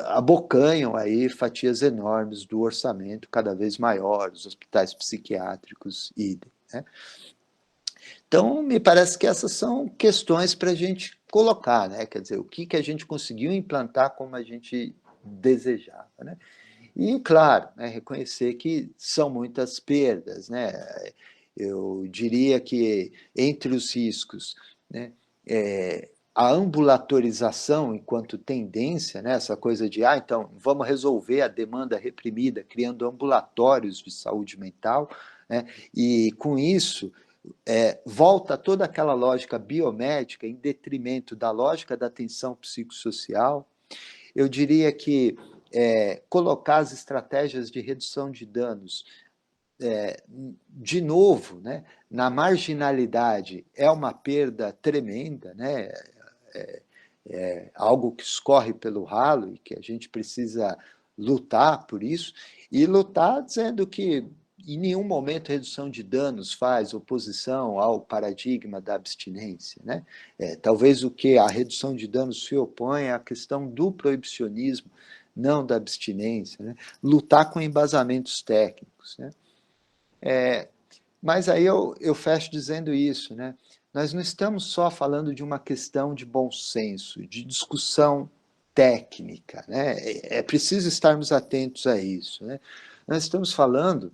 abocanham aí fatias enormes do orçamento cada vez maior, os hospitais psiquiátricos, idem, né? Então, me parece que essas são questões para a gente colocar, né? Quer dizer, o que a gente conseguiu implantar como a gente desejava, né? E, claro, né, reconhecer que são muitas perdas, né? Eu diria que entre os riscos, né, a ambulatorização enquanto tendência, né, essa coisa de, então, vamos resolver a demanda reprimida criando ambulatórios de saúde mental, né, e com isso volta toda aquela lógica biomédica em detrimento da lógica da atenção psicossocial. Eu diria que colocar as estratégias de redução de danos de novo, né, na marginalidade é uma perda tremenda, né? Algo que escorre pelo ralo e que a gente precisa lutar por isso, e lutar dizendo que em nenhum momento redução de danos faz oposição ao paradigma da abstinência, né? Talvez o que a redução de danos se opõe é a questão do proibicionismo, não da abstinência, né? Lutar com embasamentos técnicos, né? Mas aí eu fecho dizendo isso, né? Nós não estamos só falando de uma questão de bom senso, de discussão técnica, né? É preciso estarmos atentos a isso, né? Nós estamos falando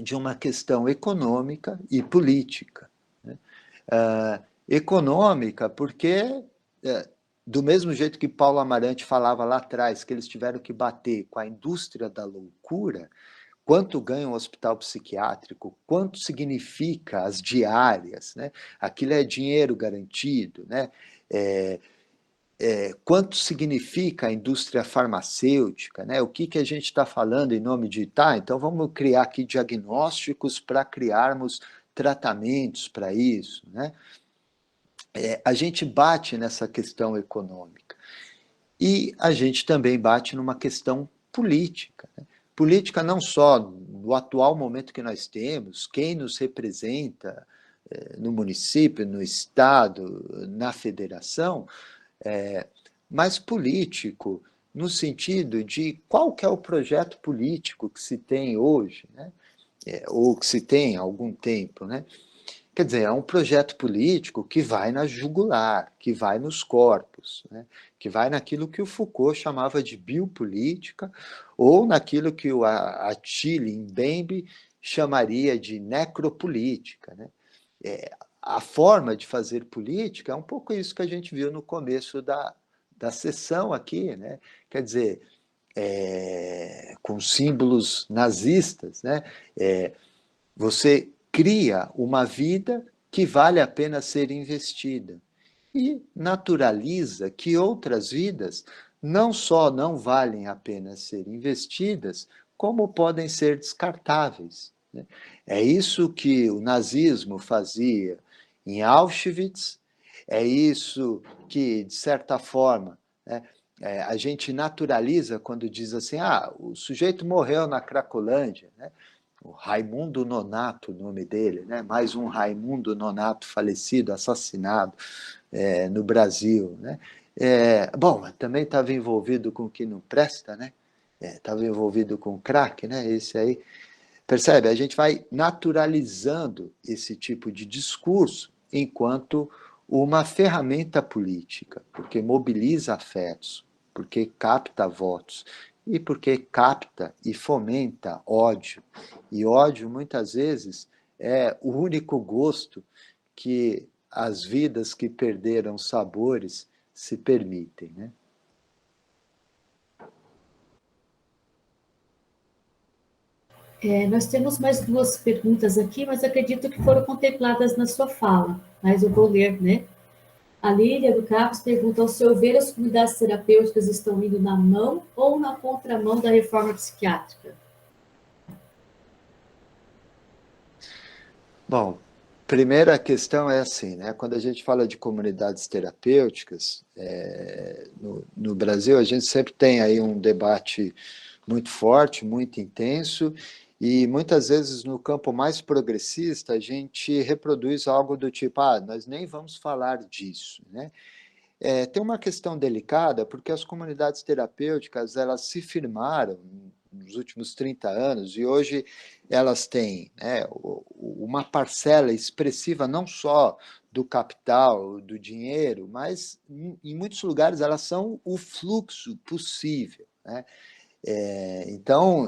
de uma questão econômica e política, né? Econômica, porque do mesmo jeito que Paulo Amarante falava lá atrás, que eles tiveram que bater com a indústria da loucura, quanto ganha um hospital psiquiátrico, quanto significa as diárias, né? Aquilo é dinheiro garantido, né? Quanto significa a indústria farmacêutica, né? O que a gente está falando em nome de, tá, então vamos criar aqui diagnósticos para criarmos tratamentos para isso, né? A gente bate nessa questão econômica e a gente também bate numa questão política, né? Política não só no atual momento que nós temos, quem nos representa no município, no estado, na federação, mas político no sentido de qual que é o projeto político que se tem hoje, né? Ou que se tem há algum tempo, né? Quer dizer, é um projeto político que vai na jugular, que vai nos corpos, né? Que vai naquilo que o Foucault chamava de biopolítica, ou naquilo que o Attila Mbembe chamaria de necropolítica, né? A forma de fazer política é um pouco isso que a gente viu no começo da sessão aqui, né? Quer dizer, com símbolos nazistas, né? Você cria uma vida que vale a pena ser investida e naturaliza que outras vidas não só não valem a pena ser investidas, como podem ser descartáveis, né? É isso que o nazismo fazia em Auschwitz, é isso que, de certa forma, né, a gente naturaliza quando diz assim, o sujeito morreu na Cracolândia, né? O Raimundo Nonato, o nome dele, né? Mais um Raimundo Nonato falecido, assassinado no Brasil, né? Bom, também estava envolvido com o que não presta, né? Estava envolvido com crack, né? Esse aí, percebe? A gente vai naturalizando esse tipo de discurso enquanto uma ferramenta política, porque mobiliza afetos, porque capta votos e porque capta e fomenta ódio. E ódio, muitas vezes, é o único gosto que as vidas que perderam sabores se permitem, né?
Nós temos mais duas perguntas aqui, mas acredito que foram contempladas na sua fala, mas eu vou ler, né? A Lília do Carlos pergunta: ao seu ver, as comunidades terapêuticas estão indo na mão ou na contramão da reforma psiquiátrica?
Bom, primeira questão é assim, né? Quando a gente fala de comunidades terapêuticas, no Brasil, a gente sempre tem aí um debate muito forte, muito intenso, e muitas vezes no campo mais progressista a gente reproduz algo do tipo, nós nem vamos falar disso, né? Tem uma questão delicada, porque as comunidades terapêuticas elas se firmaram nos últimos 30 anos e hoje elas têm, né, uma parcela expressiva não só do capital, do dinheiro, mas em muitos lugares elas são o fluxo possível, né? Então,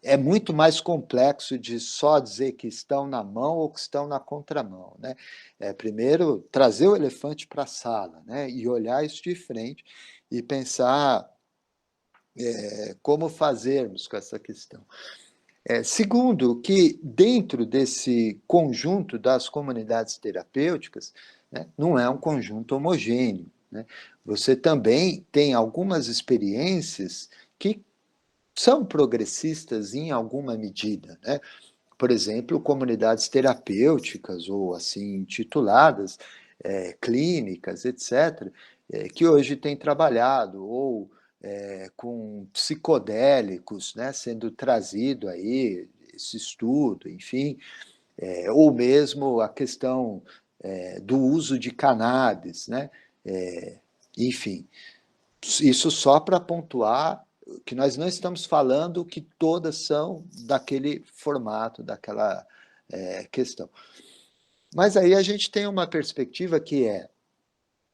é muito mais complexo de só dizer que estão na mão ou que estão na contramão, né? Primeiro, trazer o elefante para a sala, né? E olhar isso de frente e pensar como fazermos com essa questão. Segundo, que dentro desse conjunto das comunidades terapêuticas, né, não é um conjunto homogêneo, né? Você também tem algumas experiências que são progressistas em alguma medida, né? Por exemplo, comunidades terapêuticas ou assim intituladas, clínicas, etc., que hoje têm trabalhado ou com psicodélicos, né, sendo trazido aí esse estudo, enfim, ou mesmo a questão do uso de cannabis, né? Enfim, isso só para pontuar que nós não estamos falando que todas são daquele formato, daquela questão. Mas aí a gente tem uma perspectiva que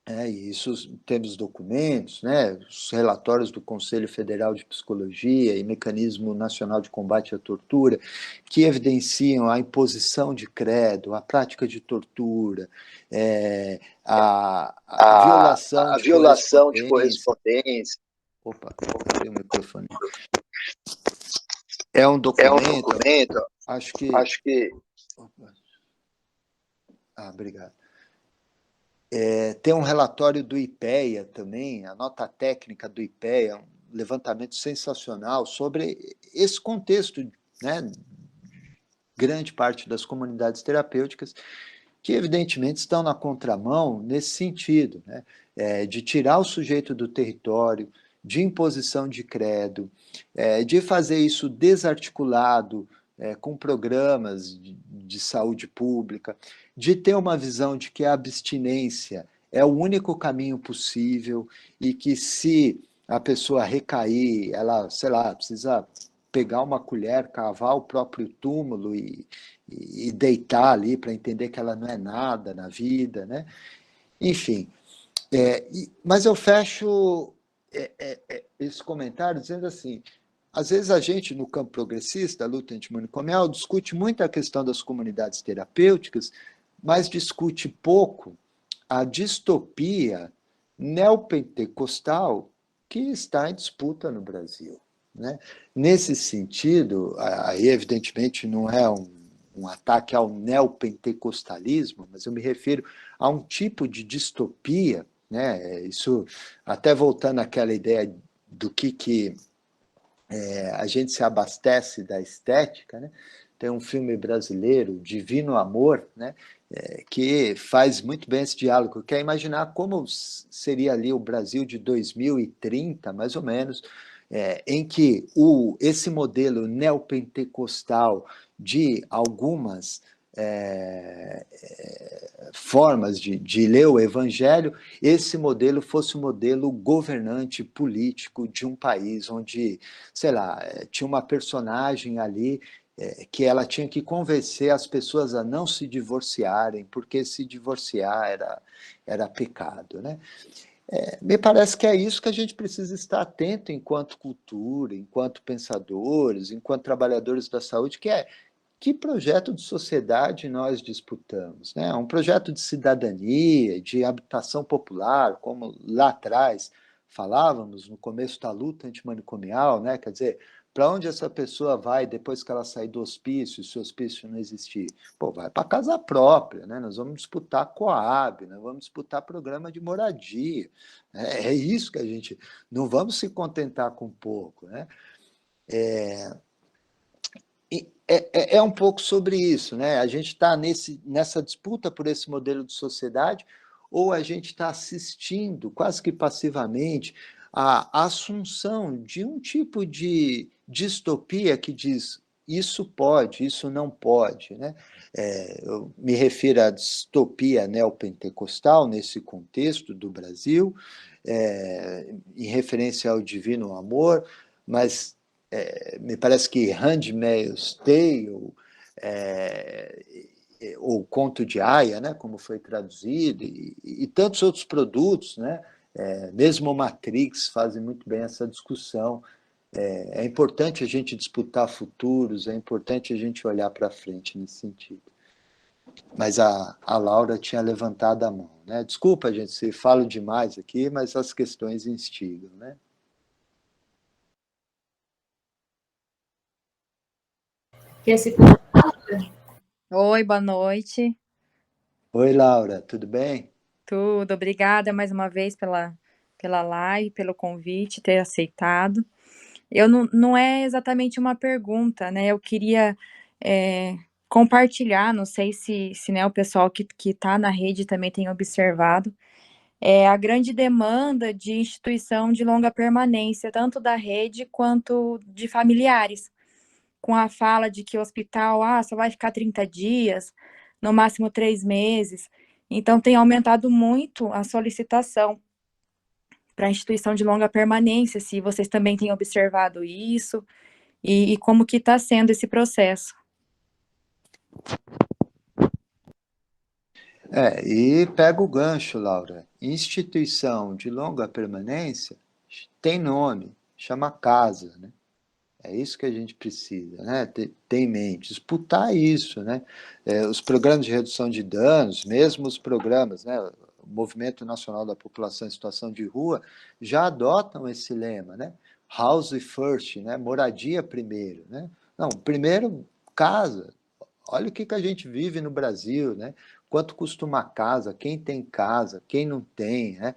E isso temos documentos, né, os relatórios do Conselho Federal de Psicologia e Mecanismo Nacional de Combate à Tortura, que evidenciam a imposição de credo, a prática de tortura, a violação
A
de
violação de
correspondência.
correspondência.
Opa, cadê o microfone? É um
É um
documento,
documento,
acho que...
acho que
Opa. Obrigado. Tem um relatório do IPEA também, a nota técnica do IPEA, um levantamento sensacional sobre esse contexto, né, grande parte das comunidades terapêuticas, que evidentemente estão na contramão nesse sentido, né, de tirar o sujeito do território, de imposição de credo, de fazer isso desarticulado, com programas de saúde pública, de ter uma visão de que a abstinência é o único caminho possível e que se a pessoa recair, ela, sei lá, precisa pegar uma colher, cavar o próprio túmulo e deitar ali para entender que ela não é nada na vida, né? Enfim, mas eu fecho esse comentário dizendo assim, às vezes a gente, no campo progressista, a luta antimanicomial, discute muito a questão das comunidades terapêuticas, mas discute pouco a distopia neopentecostal que está em disputa no Brasil, né? Nesse sentido, aí evidentemente não é um ataque ao neopentecostalismo, mas eu me refiro a um tipo de distopia, né? Isso até voltando àquela ideia do que a gente se abastece da estética, né? Tem um filme brasileiro, Divino Amor, né? Que faz muito bem esse diálogo, que é imaginar como seria ali o Brasil de 2030, mais ou menos, em que esse modelo neopentecostal de algumas formas de ler o evangelho, esse modelo fosse o modelo governante político de um país onde, sei lá, tinha uma personagem ali que ela tinha que convencer as pessoas a não se divorciarem, porque se divorciar era pecado, né? Me parece que é isso que a gente precisa estar atento enquanto cultura, enquanto pensadores, enquanto trabalhadores da saúde, que projeto de sociedade nós disputamos, né? Um projeto de cidadania, de habitação popular, como lá atrás falávamos, no começo da luta antimanicomial, né? Quer dizer, para onde essa pessoa vai depois que ela sair do hospício, se o hospício não existir? Pô, vai para casa própria, né? Nós vamos disputar Coab, nós vamos disputar programa de moradia. É isso que a gente... Não vamos se contentar com pouco, né? É um pouco sobre isso, né? A gente está nessa disputa por esse modelo de sociedade, ou a gente está assistindo, quase que passivamente, à assunção de um tipo de distopia que diz isso pode, isso não pode, né? Eu me refiro à distopia neopentecostal nesse contexto do Brasil, em referência ao divino amor, mas me parece que Handmaid's Tale, é, o Conto de Aia, né, como foi traduzido, e tantos outros produtos, né, mesmo o Matrix fazem muito bem essa discussão. É importante a gente disputar futuros, é importante a gente olhar para frente nesse sentido. Mas a Laura tinha levantado a mão, né? Desculpa, gente, se falo demais aqui, mas as questões instigam, né?
Quer se...
Oi, boa noite.
Oi, Laura, tudo bem?
Tudo, obrigada mais uma vez pela live, pelo convite, ter aceitado. Eu não é exatamente uma pergunta, né? Eu queria compartilhar, não sei se né, o pessoal que está na rede também tem observado, a grande demanda de instituição de longa permanência, tanto da rede quanto de familiares, com a fala de que o hospital só vai ficar 30 dias, no máximo 3 meses. Então, tem aumentado muito a solicitação para instituição de longa permanência, se vocês também têm observado isso, e como que está sendo esse processo.
E pega o gancho, Laura. instituição de longa permanência tem nome, chama casa, né? É isso que a gente precisa, né? Ter em mente, disputar isso, né? Os programas de redução de danos, mesmo os programas, né? O Movimento Nacional da População em Situação de Rua já adotam esse lema, né? House first, né? Moradia primeiro, né? Não, primeiro casa. Olha o que a gente vive no Brasil, né? Quanto custa uma casa, quem tem casa, quem não tem, né?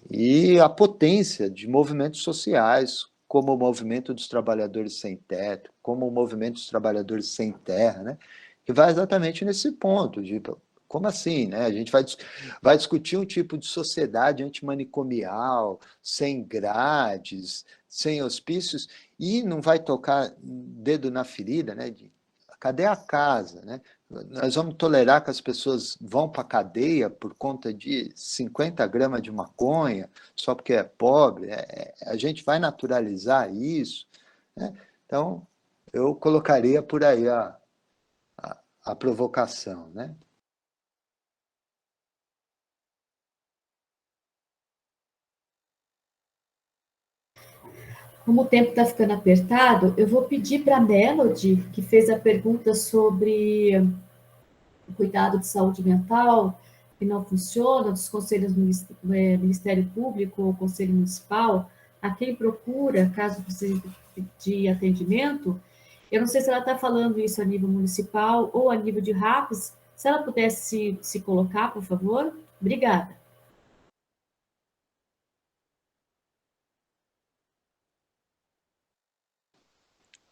E a potência de movimentos sociais, como o movimento dos trabalhadores sem teto, como o movimento dos trabalhadores sem terra, né? Que vai exatamente nesse ponto, de como assim, né? A gente vai discutir um tipo de sociedade antimanicomial, sem grades, sem hospícios, e não vai tocar dedo na ferida, né? Cadê a casa, né? Nós vamos tolerar que as pessoas vão para a cadeia por conta de 50 gramas de maconha, só porque é pobre? A gente vai naturalizar isso, né? Então, eu colocaria por aí a provocação, né?
Como o tempo está ficando apertado, eu vou pedir para a Melody, que fez a pergunta sobre o cuidado de saúde mental, que não funciona, dos conselhos Ministério Público ou Conselho Municipal, a quem procura, caso precise de atendimento. Eu não sei se ela está falando isso a nível municipal ou a nível de RAPS. Se ela pudesse se colocar, por favor. Obrigada.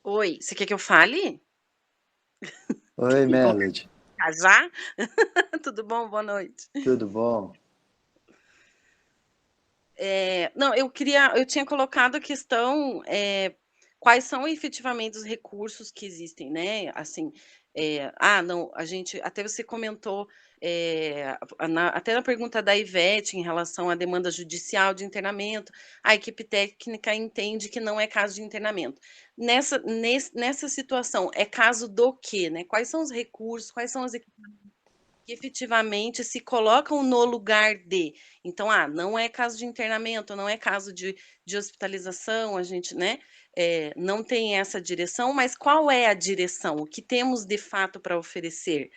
Oi, você quer que eu fale?
Oi, Melody.
Já? Tudo bom? Boa noite.
Tudo bom?
Não, eu tinha colocado a questão, quais são efetivamente os recursos que existem, né? Assim, não, a gente, até você comentou, até na pergunta da Ivete, em relação à demanda judicial de internamento, a equipe técnica entende que não é caso de internamento. Nessa situação, é caso do quê, né? Quais são os recursos, quais são as que efetivamente se colocam no lugar de. Então, não é caso de internamento, não é caso de hospitalização, a gente, né, não tem essa direção, mas qual é a direção? O que temos de fato para oferecer?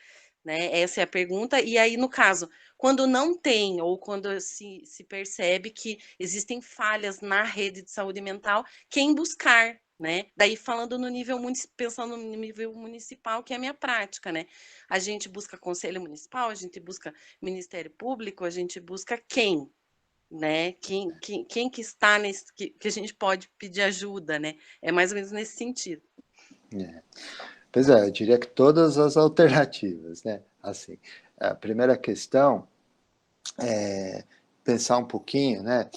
Né? Essa é a pergunta. E aí, no caso, quando não tem, ou quando se percebe que existem falhas na rede de saúde mental, quem buscar? Né? Daí falando no nível pensando no nível municipal, que é a minha prática, né? A gente busca conselho municipal, a gente busca Ministério Público, a gente busca quem, né? Quem que está nesse que a gente pode pedir ajuda, né? É mais ou menos nesse sentido.
Pois é, eu diria que todas as alternativas, né? Assim, a primeira questão é pensar um pouquinho, né?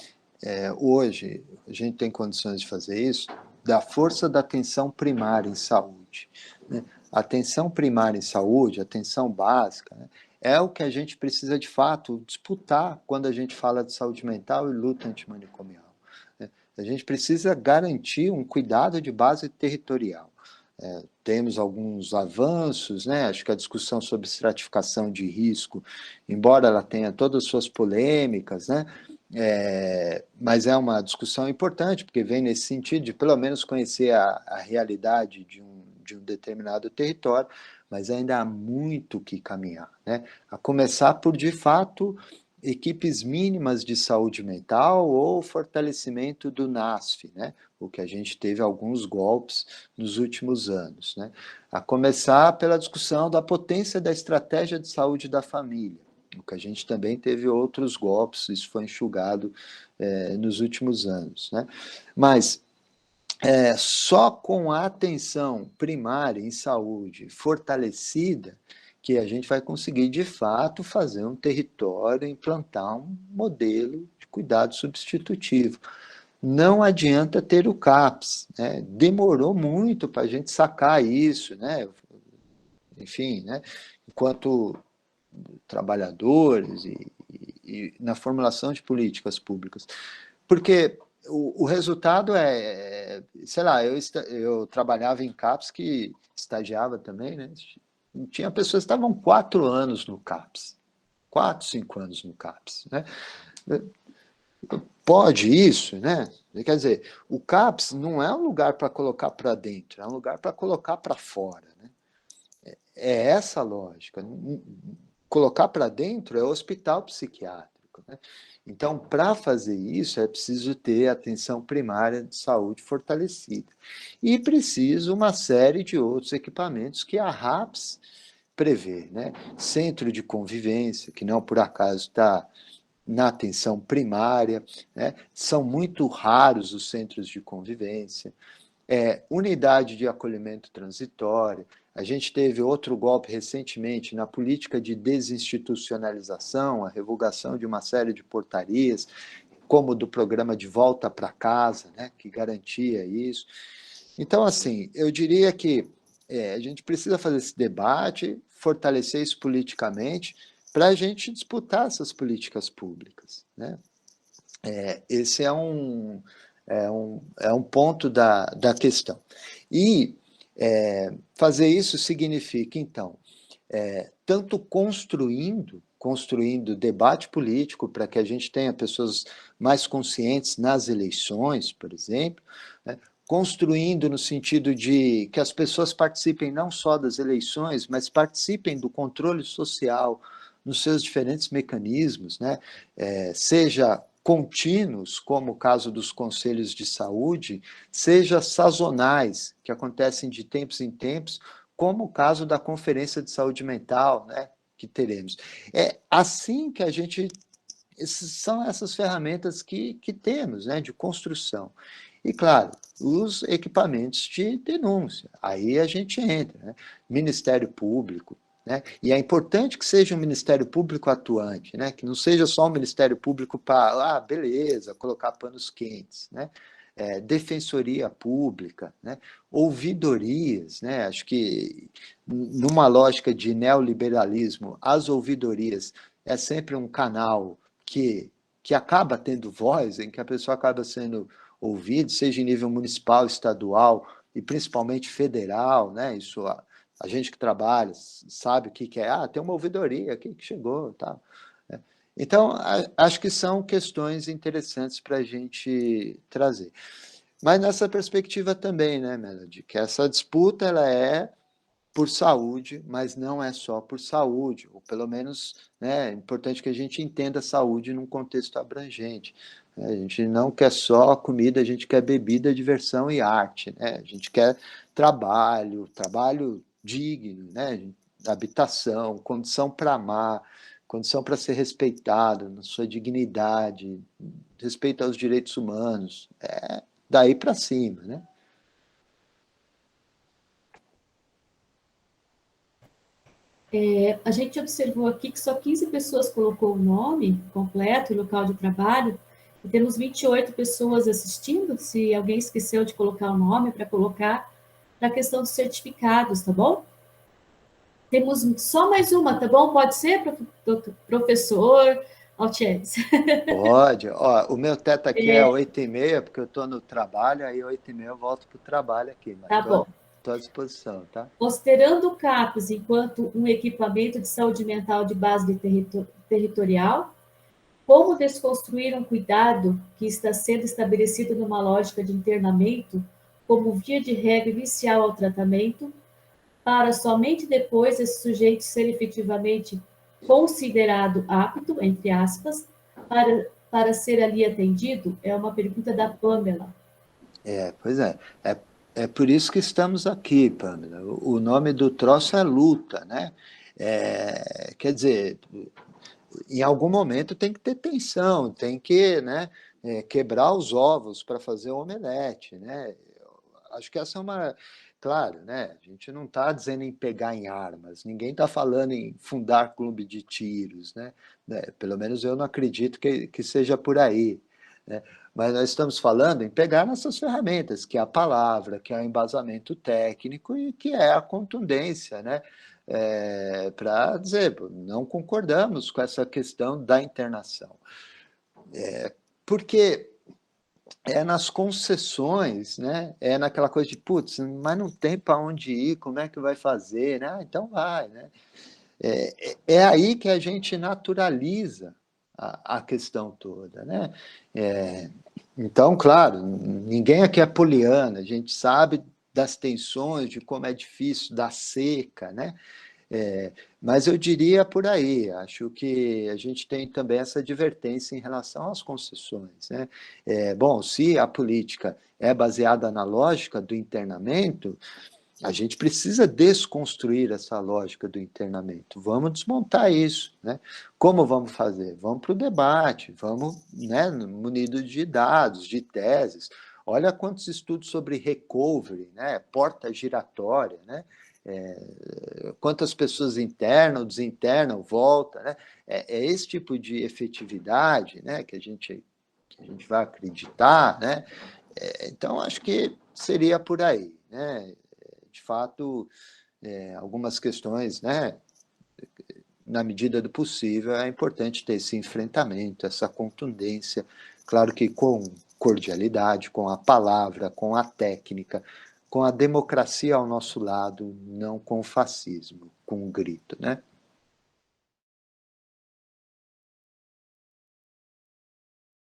Hoje, a gente tem condições de fazer isso, da força da atenção primária em saúde. Né? Atenção primária em saúde, atenção básica, né? É o que a gente precisa, de fato, disputar quando a gente fala de saúde mental e luta antimanicomial. Né? A gente precisa garantir um cuidado de base territorial. Temos alguns avanços, né? Acho que a discussão sobre estratificação de risco, embora ela tenha todas as suas polêmicas, né? Mas é uma discussão importante, porque vem nesse sentido de pelo menos conhecer a realidade de um determinado território, mas ainda há muito que caminhar, né? A começar por, de fato, equipes mínimas de saúde mental ou fortalecimento do NASF, né? O que a gente teve alguns golpes nos últimos anos, né? A começar pela discussão da potência da estratégia de saúde da família, o que a gente também teve outros golpes, isso foi enxugado nos últimos anos, né? Mas só com a atenção primária em saúde fortalecida que a gente vai conseguir, de fato, fazer um território, implantar um modelo de cuidado substitutivo. Não adianta ter o CAPS, né? Demorou muito para a gente sacar isso, né? Enfim, né? Enquanto trabalhadores e na formulação de políticas públicas. Porque o resultado sei lá, eu trabalhava em CAPS, estagiava também, né? Tinha pessoas que estavam 4 anos no CAPS. 4, 5 anos no CAPS, né? Pode isso, né? Quer dizer, o CAPS não é um lugar para colocar para dentro, é um lugar para colocar para fora, né? É essa a lógica. Colocar para dentro é hospital psiquiátrico, né? Então, para fazer isso, é preciso ter atenção primária de saúde fortalecida. E preciso uma série de outros equipamentos que a RAPS prevê, né? Centro de convivência, que não por acaso está na atenção primária, né? São muito raros os centros de convivência, unidade de acolhimento transitório. A gente teve outro golpe recentemente na política de desinstitucionalização, a revogação de uma série de portarias, como do programa de volta para casa, né, que garantia isso. Então, assim, eu diria que a gente precisa fazer esse debate, fortalecer isso politicamente, para a gente disputar essas políticas públicas, né? Esse é um ponto da questão. E fazer isso significa, então, tanto construindo debate político para que a gente tenha pessoas mais conscientes nas eleições, por exemplo, né? Construindo no sentido de que as pessoas participem não só das eleições, mas participem do controle social nos seus diferentes mecanismos, né? Seja contínuos, como o caso dos conselhos de saúde, seja sazonais, que acontecem de tempos em tempos, como o caso da Conferência de Saúde Mental, né, que teremos. É assim que a gente... São essas ferramentas que temos, né, de construção. E, claro, os equipamentos de denúncia. Aí a gente entra, né? Ministério Público, né? E é importante que seja um Ministério Público atuante, né? Que não seja só um Ministério Público para, beleza, colocar panos quentes, né? Defensoria Pública, né? Ouvidorias, né? Acho que numa lógica de neoliberalismo, as ouvidorias é sempre um canal que acaba tendo voz, em que a pessoa acaba sendo ouvida, seja em nível municipal, estadual e principalmente federal, né? Isso a gente que trabalha sabe o que é. Tem uma ouvidoria aqui que chegou, tá? Então, acho que são questões interessantes para a gente trazer. Mas nessa perspectiva também, né, Melody, que essa disputa ela é por saúde, mas não é só por saúde, ou pelo menos, né, é importante que a gente entenda a saúde num contexto abrangente. A gente não quer só comida, a gente quer bebida, diversão e arte, né? A gente quer trabalho digno, né? Habitação, condição para amar, condição para ser respeitado na sua dignidade, respeito aos direitos humanos, daí para cima, né?
A gente observou aqui que só 15 pessoas colocou o nome completo e local de trabalho, e temos 28 pessoas assistindo. Se alguém esqueceu de colocar o nome, para colocar na questão dos certificados, tá bom? Temos só mais uma, tá bom? Pode ser, professor Altieres?
Pode. Ó, o meu teto aqui é 8h30, porque eu estou no trabalho, aí 8h30 eu volto para o trabalho aqui. Mas
Tá bom.
Estou à disposição, tá?
Considerando o CAPS enquanto um equipamento de saúde mental de base territorial, como desconstruir um cuidado que está sendo estabelecido numa lógica de internamento como via de regra inicial ao tratamento, para somente depois esse sujeito ser efetivamente considerado apto, entre aspas, para ser ali atendido? É uma pergunta da Pamela.
Pois é. É por isso que estamos aqui, Pamela. O nome do troço é luta, né? Quer dizer, em algum momento tem que ter tensão, tem que, né, quebrar os ovos para fazer o omelete, né? Acho que essa é uma... Claro, né? A gente não está dizendo em pegar em armas, ninguém está falando em fundar clube de tiros, né? Pelo menos eu não acredito que seja por aí, né? Mas nós estamos falando em pegar nessas ferramentas, que é a palavra, que é o embasamento técnico e que é a contundência, né? Para dizer, não concordamos com essa questão da internação. Porque nas concessões, né? Naquela coisa de, putz, mas não tem para onde ir, como é que vai fazer, né? Então vai, né? É aí que a gente naturaliza a questão toda, né? Então, claro, ninguém aqui é poliana, a gente sabe das tensões, de como é difícil, da seca, né? Mas eu diria por aí, acho que a gente tem também essa advertência em relação às concessões, né? Bom, se a política é baseada na lógica do internamento, a gente precisa desconstruir essa lógica do internamento. Vamos desmontar isso, né? Como vamos fazer? Vamos para o debate, vamos, né, munido de dados, de teses. Olha quantos estudos sobre recovery, né? Porta giratória, né? Quantas pessoas internam, desinternam, voltam, né? É esse tipo de efetividade, né, que a gente vai acreditar, né? Então, acho que seria por aí, né? De fato, algumas questões, né, na medida do possível, é importante ter esse enfrentamento, essa contundência, claro que com cordialidade, com a palavra, com a técnica, com a democracia ao nosso lado, não com o fascismo, com o grito, né?